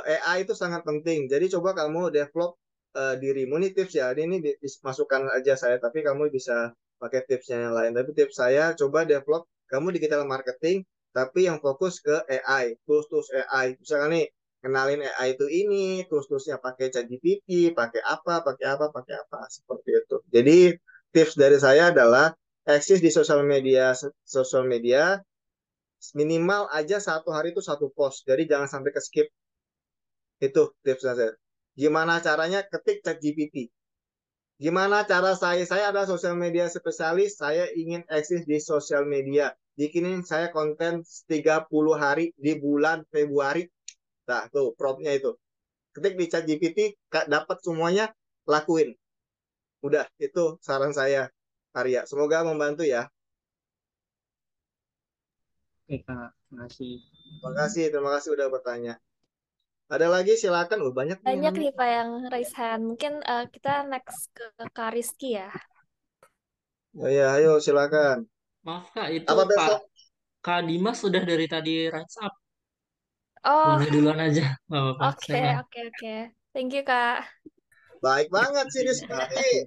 AI itu sangat penting. Jadi coba kamu develop dirimu ini tips ya. Ini masukkan aja saya, tapi kamu bisa pakai tipsnya yang lain. Tapi tips saya coba develop kamu digital marketing, tapi yang fokus ke AI, tools AI. Misalkan nih kenalin AI itu ini, tools-toolsnya pakai ChatGPT, pakai apa, seperti itu. Jadi tips dari saya adalah eksis di sosial media minimal aja satu hari itu satu post. Jadi jangan sampai ke skip itu tips saya. Gimana caranya ketik ChatGPT. Gimana cara saya adalah sosial media spesialis, saya ingin eksis di sosial media. Bikinin saya konten 30 hari di bulan Februari. Nah, tuh promptnya itu. Ketik di ChatGPT, dapat semuanya, lakuin. Udah, itu saran saya, Arya. Semoga membantu ya. Oke Kak, makasih. Terima kasih udah bertanya. Ada lagi silakan. Banyak nih yang Banyak nanya. nih Pak yang raise hand. Mungkin kita next ke Kak Rizky ya. Oh, ya, ayo silakan. Maaf Kak, itu Apa Kak, besok? Kak Dimas sudah dari tadi rise up. Oh, Boleh duluan aja, nggak apa-apa. oke, Saya oke, oke. Thank you, Kak. Baik terima banget sih kasih. Rizky. Ya,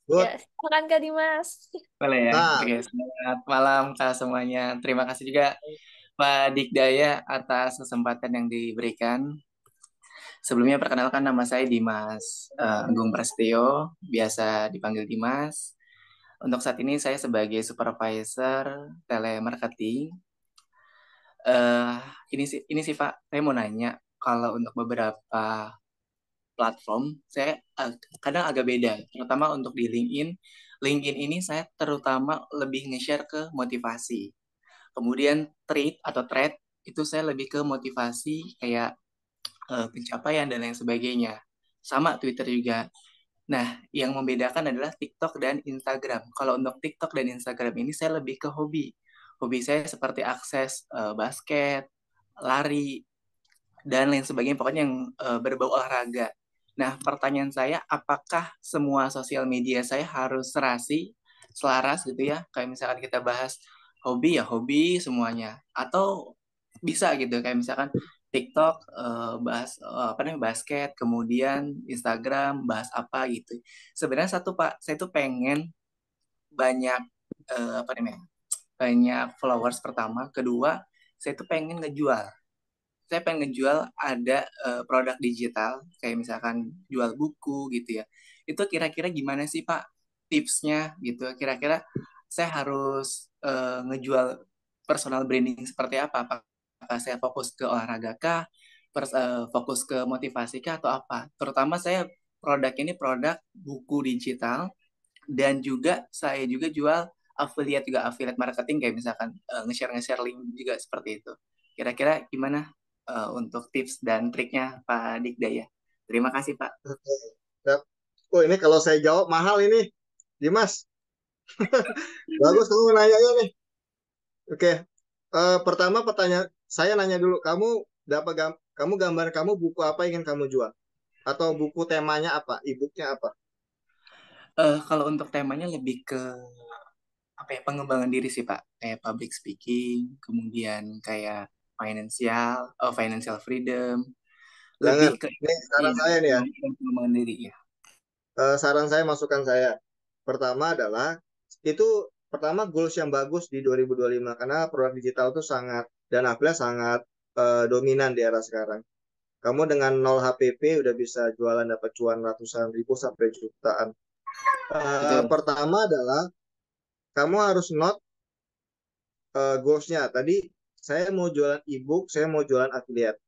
Good. silakan Kak Dimas. Boleh ya? Nah, Oke, selamat malam Kak semuanya. Terima kasih juga Pak Dikdaya atas kesempatan yang diberikan. Sebelumnya perkenalkan nama saya Dimas Agung Prasetyo, biasa dipanggil Dimas. Untuk saat ini saya sebagai supervisor telemarketing. Eh ini sih Pak, saya mau nanya kalau untuk beberapa platform saya kadang agak beda, terutama untuk di LinkedIn. LinkedIn ini saya terutama lebih nge-share ke motivasi. Kemudian thread itu saya lebih ke motivasi kayak pencapaian dan lain sebagainya. Sama Twitter juga. Nah, yang membedakan adalah TikTok dan Instagram. Kalau untuk TikTok dan Instagram ini saya lebih ke hobi. Hobi saya seperti akses basket, lari, dan lain sebagainya. Pokoknya yang berbau olahraga. Nah, pertanyaan saya, apakah semua sosial media saya harus serasi, selaras gitu ya? Kayak misalkan kita bahas hobi ya hobi semuanya. Atau bisa gitu, kayak misalkan TikTok bahas apa namanya basket, kemudian Instagram bahas apa gitu. Sebenarnya satu Pak, saya tuh pengen banyak apa namanya? Banyak followers pertama, kedua saya tuh pengen ngejual. Saya pengen ngejual ada produk digital kayak misalkan jual buku gitu ya. Itu kira-kira gimana sih Pak tipsnya gitu? Kira-kira saya harus ngejual personal branding seperti apa? Apakah saya fokus ke olahraga kah? Fokus ke motivasi kah atau apa? Terutama saya produk ini produk buku digital dan juga saya juga jual affiliate marketing kayak misalkan nge-share link juga seperti itu. Kira-kira gimana untuk tips dan triknya Pak Dikdaya? Terima kasih Pak. oke. Oh, ini kalau saya jawab mahal ini, Dimas. Bagus kamu nanyanya nih. Oke. Pertama pertanyaan saya nanya dulu, kamu gambar kamu buku apa yang ingin kamu jual? Atau buku temanya apa? E-booknya apa? Kalau untuk temanya lebih ke apa ya, pengembangan diri sih Pak, kayak public speaking, kemudian kayak financial freedom, Jangan. lebih ke Ini saran iya, saya nih ya. pengembangan diri ya. Saran saya, masukan saya. Pertama adalah itu pertama goals yang bagus di 2025 karena produk digital itu sangat dan affiliate sangat dominan di era sekarang. Kamu dengan 0 HPP udah bisa jualan dapat cuan ratusan ribu sampai jutaan. Betul. Pertama adalah kamu harus note goals-nya. Tadi saya mau jualan ebook, saya mau jualan affiliate.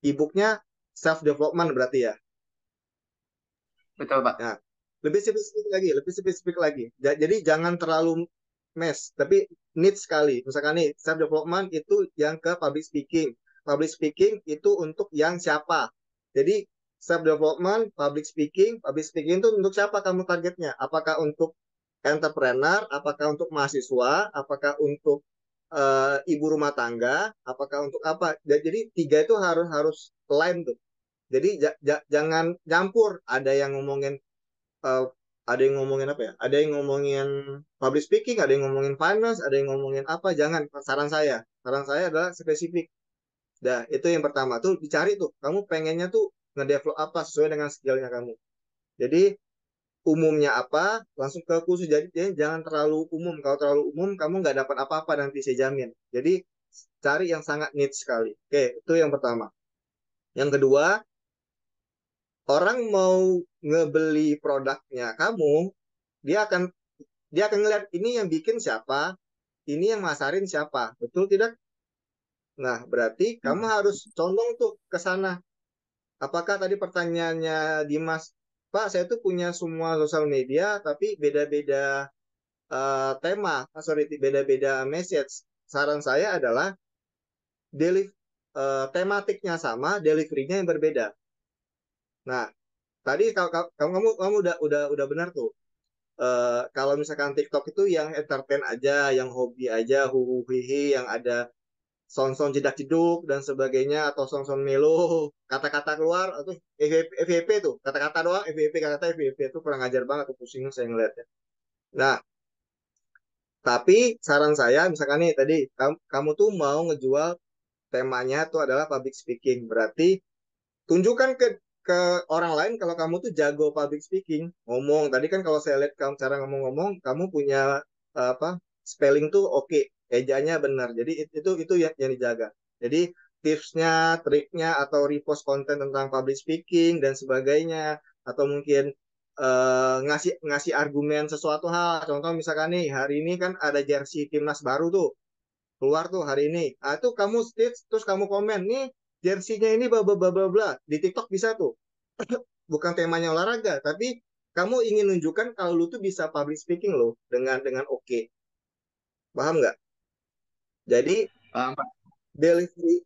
Ebooknya self development berarti ya. Betul Pak. Nah, lebih spesifik lagi. Jadi jangan terlalu tapi niche sekali. Misalkan nih, self development itu yang ke public speaking. Public speaking itu untuk yang siapa? Jadi self development, public speaking itu untuk siapa kamu targetnya? Apakah untuk entrepreneur, apakah untuk mahasiswa, apakah untuk ibu rumah tangga, apakah untuk apa? Jadi tiga itu harus harus line tuh. Jadi jangan campur. Eh, ada yang ngomongin apa ya? Ada yang ngomongin public speaking, ada yang ngomongin finance, ada yang ngomongin apa? Jangan. Saran saya adalah spesifik. Dah, itu yang pertama tuh dicari tuh. Kamu pengennya tuh ngedevelop apa sesuai dengan skillnya kamu. Jadi umumnya apa, langsung ke khusus. Jadi jangan terlalu umum. Kalau terlalu umum, kamu nggak dapat apa-apa nanti saya jamin. Jadi cari yang sangat niche sekali. Oke, itu yang pertama. Yang kedua, orang mau ngebeli produknya kamu, dia akan dia akan ngeliat ini yang bikin siapa, ini yang masarin siapa, betul tidak? Nah, berarti kamu harus condong tuh ke sana. Apakah tadi pertanyaannya Dimas, Pak, saya tuh punya semua sosial media, tapi beda-beda tema, beda-beda message. Saran saya adalah tematiknya sama, deliverynya yang berbeda. Nah, tadi kamu udah benar tuh. Kalau misalkan TikTok itu yang entertain aja, yang hobi aja, hihi, yang ada sound-sound jedak-jeduk dan sebagainya, atau sound-sound melo, kata-kata keluar, atau FVP tuh, kata-kata doang, kata-kata FVP itu kurang ajar banget, tuh pusing saya ngeliatnya. Nah, tapi saran saya, misalkan nih tadi, kamu tuh mau ngejual temanya tuh adalah public speaking, berarti tunjukkan ke orang lain kalau kamu tuh jago public speaking, ngomong. Tadi kan kalau saya lihat kamu cara ngomong-ngomong, kamu punya apa spelling tuh oke, ejanya benar. Jadi itu yang dijaga. Jadi tipsnya, triknya atau repost konten tentang public speaking dan sebagainya, atau mungkin ngasih ngasih argumen sesuatu hal. Contoh misalkan nih hari ini kan ada jersey timnas baru tuh keluar tuh hari ini. Ah, itu kamu stitch terus kamu komen nih jersinya ini bla bla bla bla bla. Di TikTok bisa tuh. Bukan temanya olahraga, tapi kamu ingin nunjukkan kalau lu tuh bisa public speaking loh dengan oke. Paham nggak? Jadi Paham Pak.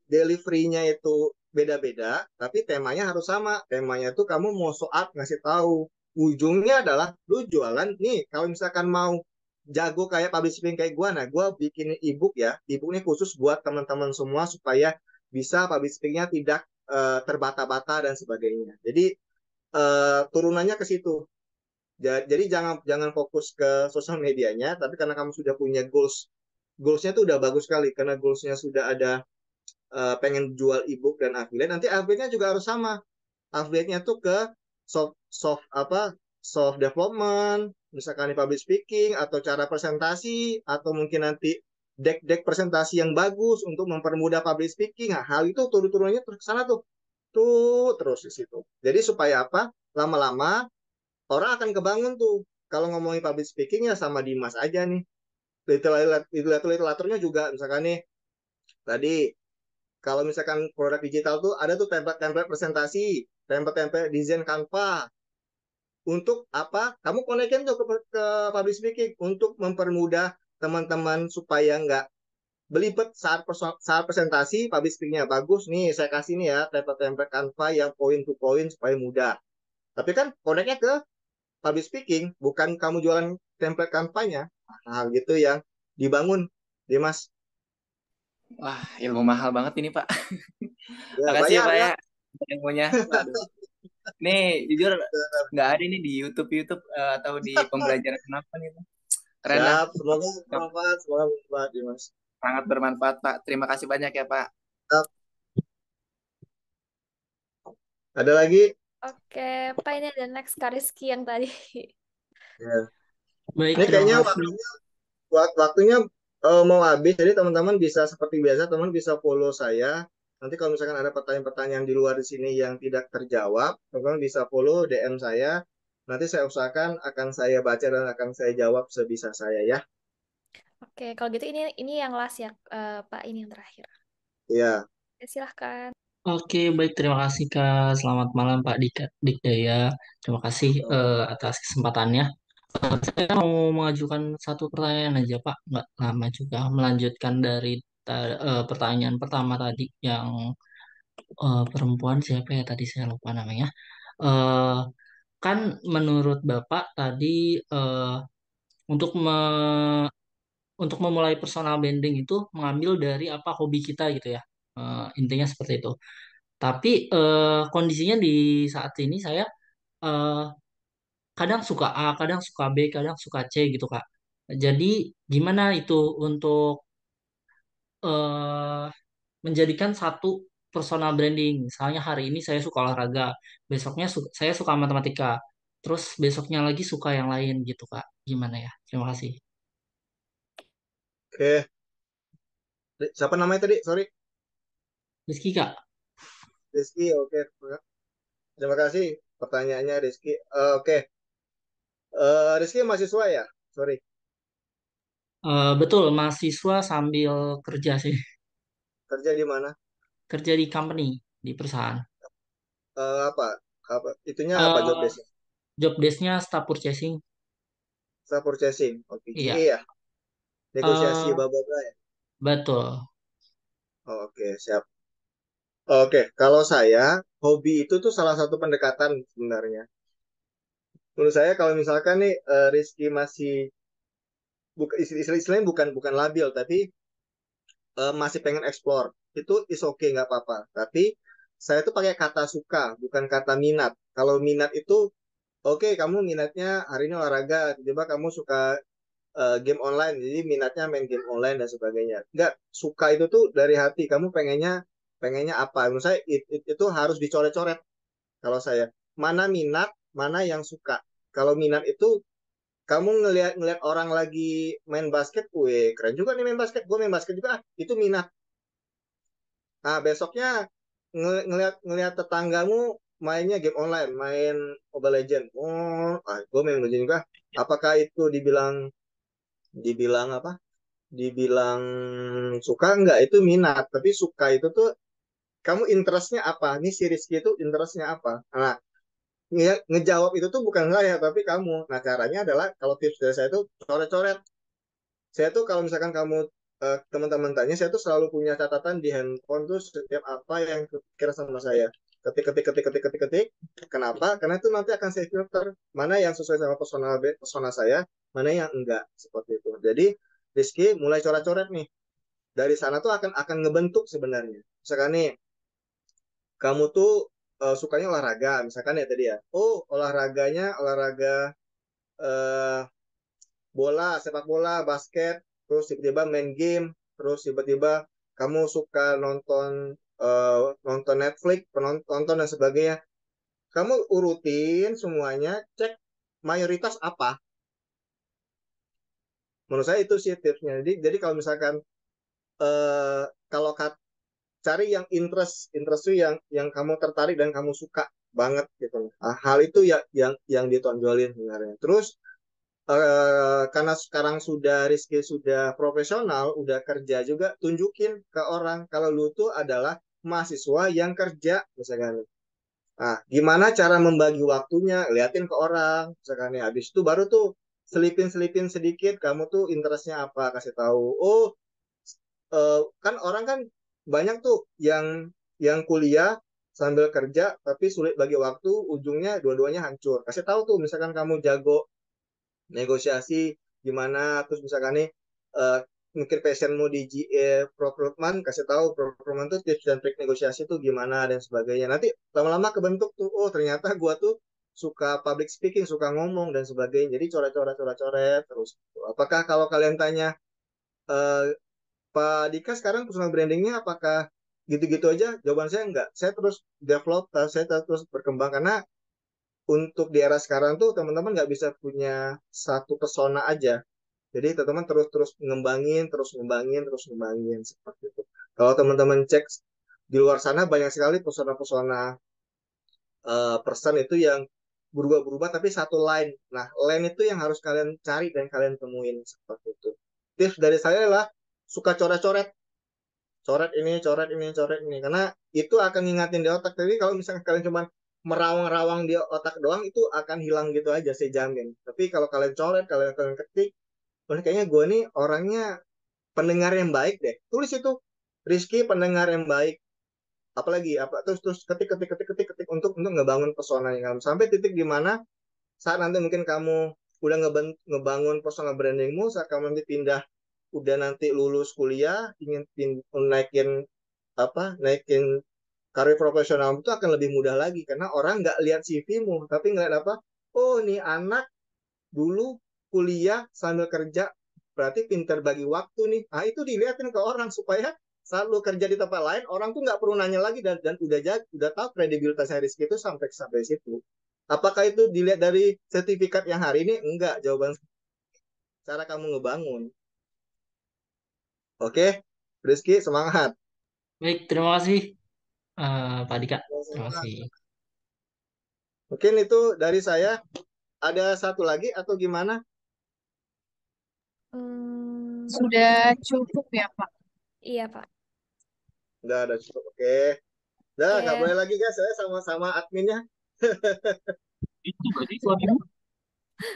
deliverynya itu beda-beda, tapi temanya harus sama. Temanya tuh kamu mau soal ngasih tahu. Ujungnya adalah lu jualan nih. Kalau misalkan mau jago kayak public speaking kayak gue, nah gue bikin ebook ya. Ebook ini khusus buat teman-teman semua supaya bisa public speakingnya tidak terbata-bata dan sebagainya. Jadi turunannya ke situ. Jadi jangan jangan fokus ke sosial medianya, tapi karena kamu sudah punya goalsnya tuh udah bagus sekali. Karena goalsnya sudah ada pengen jual ebook dan affiliate, nanti affiliate-nya juga harus sama. Affiliate-nya tuh ke soft development, misalkan di public speaking atau cara presentasi atau mungkin nanti deck presentasi yang bagus untuk mempermudah public speaking. Nah, hal itu turun-turunnya terus ke sana tuh terus di situ. Jadi supaya apa? Lama-lama orang akan kebangun tuh. Kalau ngomongin public speaking ya sama Dimas aja nih. Literaturnya juga misalkan nih tadi kalau misalkan produk digital tuh ada tuh template-template presentasi, template-template desain Canva. Untuk apa? Kamu konekin tuh ke public speaking untuk mempermudah teman-teman supaya nggak belibet saat presentasi. Public speakingnya bagus nih, saya kasih nih ya template-template Canva yang point to point supaya mudah. Tapi kan koneknya ke public speaking, bukan kamu jualan template Canva-nya. hal gitu yang dibangun, Dimas. Wah, ilmu mahal banget ini, Pak. Ya, Makasih ya, bayar Pak ya. ya, ilmunya. Waduh. Nih, jujur nggak ada nih di YouTube atau di pembelajaran apa nih. Keren lah. Siap, semoga bermanfaat, semoga bermanfaat, Dimas. Sangat bermanfaat, Pak. Terima kasih banyak ya, Pak. Siap. Ada lagi? Oke, Pak, ini ada next Kak Rizky yang tadi. Ya. Baik, Ini terima kayaknya kasih. waktunya mau habis, jadi teman-teman bisa seperti biasa, teman bisa follow saya. Nanti kalau misalkan ada pertanyaan-pertanyaan di luar di sini yang tidak terjawab, teman-teman bisa follow DM saya. Nanti saya usahakan akan saya baca dan akan saya jawab sebisa saya ya. Oke, kalau gitu ini yang last ya, Pak, ini yang terakhir. Iya. Oke, silahkan. Oke, baik, terima kasih Kak. Selamat malam Pak Dikdaya. Terima kasih atas kesempatannya. Saya mau mengajukan satu pertanyaan aja Pak, nggak lama juga. Melanjutkan dari pertanyaan pertama tadi yang perempuan siapa ya tadi saya lupa namanya. Eh, kan menurut Bapak tadi untuk untuk memulai personal branding itu mengambil dari apa hobi kita gitu ya. Intinya seperti itu. Tapi kondisinya di saat ini saya eh, kadang suka A, kadang suka B, kadang suka C gitu Kak. Jadi gimana itu untuk eh, menjadikan satu personal branding? Misalnya hari ini saya suka olahraga, besoknya saya suka matematika, terus besoknya lagi suka yang lain gitu Kak. Gimana ya? Terima kasih. Oke. Siapa namanya tadi? Sorry. Rizky Kak. Rizky. Oke. Terima kasih pertanyaannya Rizky. Oke. Rizky mahasiswa ya? Sorry. Betul, mahasiswa sambil kerja sih. Kerja di mana? Kerja di company, di perusahaan. Apa? Itunya apa job eh desk? Job desk-nya staff purchasing. Staff purchasing. Oke, GA Iya. ya? Negosiasi eh baba ya? Betul. Oke, siap. Oke, kalau saya, hobi itu tuh salah satu pendekatan sebenarnya. Menurut saya kalau misalkan nih Rizky masih istilahnya bukan labil, tapi masih pengen explore, itu is okay, nggak apa-apa. Tapi saya tuh pakai kata suka, bukan kata minat. Kalau minat itu, oke, kamu minatnya hari ini olahraga, tiba-tiba kamu suka game online, jadi minatnya main game online dan sebagainya. Nggak, suka itu tuh dari hati, kamu pengennya pengennya apa? Menurut saya itu harus dicoret-coret. Kalau saya, mana minat, mana yang suka. Kalau minat itu kamu ngelihat ngelihat orang lagi main basket, weh keren juga nih main basket, gue main basket juga, itu minat. Nah besoknya ngelihat ngelihat tetanggamu mainnya game online, main Mobile Legend, oh, gue main Mobile Legend juga. Apakah itu dibilang dibilang apa? Dibilang suka enggak? Itu minat. Tapi suka itu tuh kamu interestnya apa? Nih si Rizky itu interestnya apa? Nah, ngejawab itu tuh bukan saya tapi kamu. Nah caranya adalah kalau tips dari saya itu coret-coret. Saya tuh kalau misalkan kamu teman-teman tanya, saya tuh selalu punya catatan di handphone tuh setiap apa yang kira sama saya. Ketik ketik ketik ketik ketik ketik. Kenapa? Karena itu nanti akan saya filter mana yang sesuai sama persona saya, mana yang enggak seperti itu. Jadi Rizky mulai coret-coret nih. Dari sana tuh akan ngebentuk sebenarnya. Misalkan nih kamu tuh sukanya olahraga, misalkan ya tadi ya. Oh, olahraganya olahraga eh, bola, sepak bola, basket, terus tiba-tiba main game, terus tiba-tiba kamu suka nonton nonton Netflix, nonton dan sebagainya. Kamu urutin semuanya, cek mayoritas apa. Menurut saya itu sih tipsnya. Jadi kalau misalkan eh, kalau cari yang interest tuh yang kamu tertarik dan kamu suka banget gitu. Nah, hal itu ya yang ditonjolin sebenarnya. Terus karena sekarang sudah Rizky sudah profesional, udah kerja juga, tunjukin ke orang kalau lu tuh adalah mahasiswa yang kerja, misalkan. Nah, gimana cara membagi waktunya? Liatin ke orang, misalkan ya. Habis itu baru tuh selipin-selipin sedikit, kamu tuh interestnya apa, kasih tahu. Oh, kan orang kan banyak tuh yang kuliah sambil kerja tapi sulit bagi waktu, ujungnya dua-duanya hancur. Kasih tahu tuh, misalkan kamu jago negosiasi gimana, terus misalkan nih mungkin passionmu di procurement, kasih tahu procurement tuh tips dan trik negosiasi tuh gimana dan sebagainya. Nanti lama-lama kebentuk tuh, oh ternyata gua tuh suka public speaking, suka ngomong dan sebagainya. Jadi coret-coret terus. Apakah kalau kalian tanya eh, Pak Dika sekarang personal brandingnya apakah gitu-gitu aja? Jawaban saya enggak. Saya terus develop, saya terus berkembang karena untuk di era sekarang tuh teman-teman nggak bisa punya satu pesona aja. Jadi teman-teman terus terus ngembangin seperti itu. Kalau teman-teman cek di luar sana banyak sekali pesona-pesona person itu yang berubah-berubah tapi satu line. Nah, line itu yang harus kalian cari dan kalian temuin seperti itu. Tips dari saya adalah suka coret-coret, coret ini, karena itu akan ngingatin di otak. Tapi kalau misalnya kalian cuma merawang-rawang di otak doang, itu akan hilang gitu aja, saya jamin. Tapi kalau kalian coret, kalian ketik, "Oh, kayaknya gue nih orangnya pendengar yang baik deh." Tulis itu, Rizky pendengar yang baik. Apalagi apa terus terus ketik untuk ngebangun pesona yang kamu sampai titik di mana saat nanti mungkin kamu udah ngebangun personal brandingmu, saat kamu nanti pindah, udah nanti lulus kuliah, ingin naikin naikin karir profesional itu akan lebih mudah lagi karena orang nggak lihat CV-mu tapi ngeliat apa, oh nih anak dulu kuliah sambil kerja berarti pinter bagi waktu nih. Nah itu dilihatin ke orang supaya saat lu kerja di tempat lain orang tuh nggak perlu nanya lagi dan udah tahu kredibilitasnya Rizky itu sampai sampai situ. Apakah itu dilihat dari sertifikat yang hari ini? Enggak, jawaban cara kamu ngebangun. Oke, Rizky semangat. Baik, terima kasih Pak Dika. Terima kasih. Mungkin itu dari saya. Ada satu lagi atau gimana? Sudah cukup ya, Pak. Iya, Pak. Udah cukup. Oke. Udah, nggak Oke. boleh lagi guys. Saya sama-sama adminnya. Itu berarti suamimu?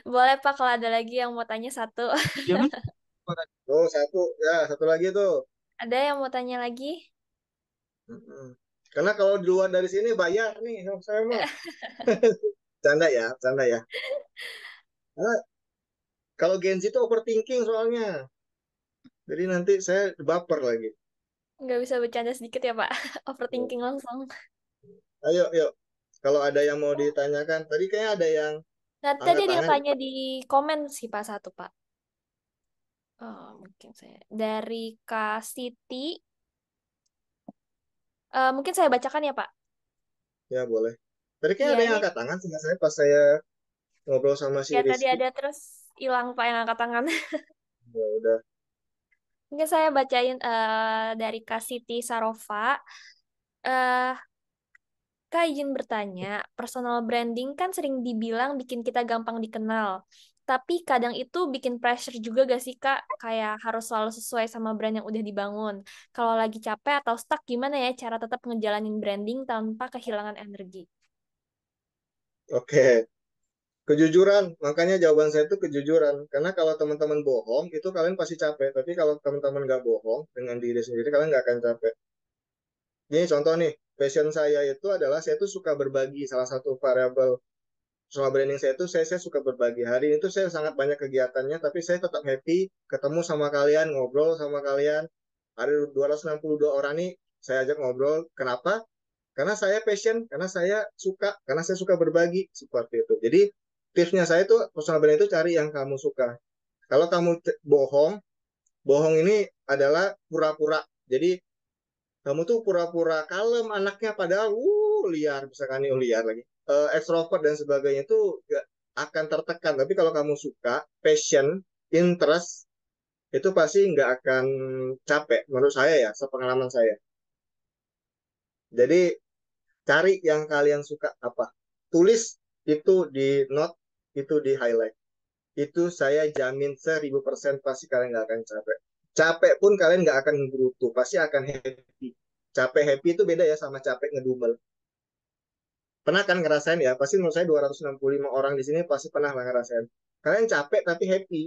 Boleh, Pak, kalau ada lagi yang mau tanya satu. Iya kan? Tuh, satu. Ya, satu lagi tuh. Ada yang mau tanya lagi? Karena kalau di luar dari sini bayar nih sama saya mah. Canda ya, canda ya. Karena kalau Gen Z itu overthinking soalnya. Jadi nanti saya baper lagi. Nggak bisa bercanda sedikit ya, Pak? Overthinking langsung. Ayo, yuk. Kalau ada yang mau ditanyakan, tadi kayaknya ada yang Nah, tadi angkat ada yang tangan. tanya di komen sih, Pak, satu, Pak. Oh, mungkin saya. Dari Kak Siti. Mungkin saya bacakan ya, Pak. Ya, boleh. Tadi kayaknya Iya, ada yang ini angkat tangan sama saya pas saya ngobrol sama si ya tadi Rizky. ada terus hilang Pak yang angkat tangan. Ya udah. Mungkin saya bacain dari Kak Siti Sarofa. Eh, Kak izin bertanya, personal branding kan sering dibilang bikin kita gampang dikenal. Tapi kadang itu bikin pressure juga gak sih Kak? Kayak harus selalu sesuai sama brand yang udah dibangun. Kalau lagi capek atau stuck, gimana ya cara tetap ngejalanin branding tanpa kehilangan energi? Oke. Kejujuran, makanya jawaban saya itu kejujuran. Karena kalau teman-teman bohong, itu kalian pasti capek. Tapi kalau teman-teman nggak bohong dengan diri sendiri, kalian nggak akan capek. Ini contoh nih, passion saya itu adalah saya tuh suka berbagi. Salah satu variabel personal branding saya itu saya suka berbagi. Hari ini tuh saya sangat banyak kegiatannya, tapi saya tetap happy ketemu sama kalian, ngobrol sama kalian. Ada 262 orang nih saya ajak ngobrol. Kenapa? Karena saya passion, karena saya suka berbagi seperti itu. Jadi tipsnya saya tuh personal branding itu cari yang kamu suka. Kalau kamu bohong, bohong ini adalah pura-pura. Jadi kamu tuh pura-pura kalem anaknya padahal liar, misalkan nih liar lagi. Extrovert dan sebagainya itu gak akan tertekan. Tapi kalau kamu suka, passion, interest, itu pasti nggak akan capek. Menurut saya ya, sepengalaman saya. Jadi cari yang kalian suka apa. Tulis itu di note, itu di highlight. Itu saya jamin 1000% pasti kalian nggak akan capek. Capek pun kalian nggak akan ngerutu, pasti akan happy. Capek happy itu beda ya sama capek ngedumel. Pernah kan ngerasain ya, pasti menurut saya 265 orang di sini pasti pernah lah ngerasain. Kalian capek tapi happy.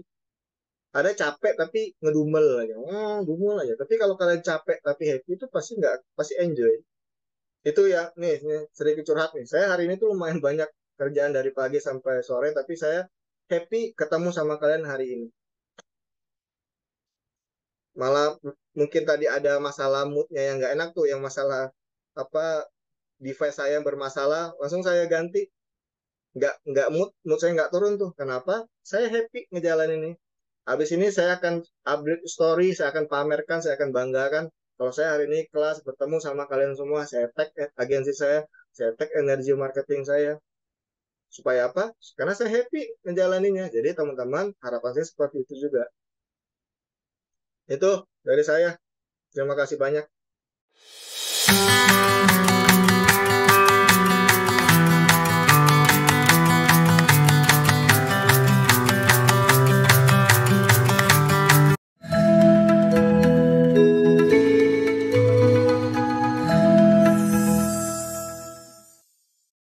Ada capek tapi ngedumel aja. Dumel aja. Tapi kalau kalian capek tapi happy itu pasti nggak, pasti enjoy. Itu ya, nih sedikit curhat nih. Saya hari ini tuh lumayan banyak kerjaan dari pagi sampai sore, tapi saya happy ketemu sama kalian hari ini. malah mungkin tadi ada masalah moodnya yang nggak enak tuh, yang masalah apa device saya yang bermasalah, langsung saya ganti. Nggak mood saya nggak turun tuh. Kenapa? Saya happy ngejalanin ini. Habis ini saya akan update story, saya akan pamerkan, saya akan banggakan. Kalau saya hari ini kelas bertemu sama kalian semua, saya tag agensi saya tag energi marketing saya. Supaya apa? Karena saya happy menjalaninya. Jadi teman-teman, harapan saya seperti itu juga. Itu dari saya. Terima kasih banyak.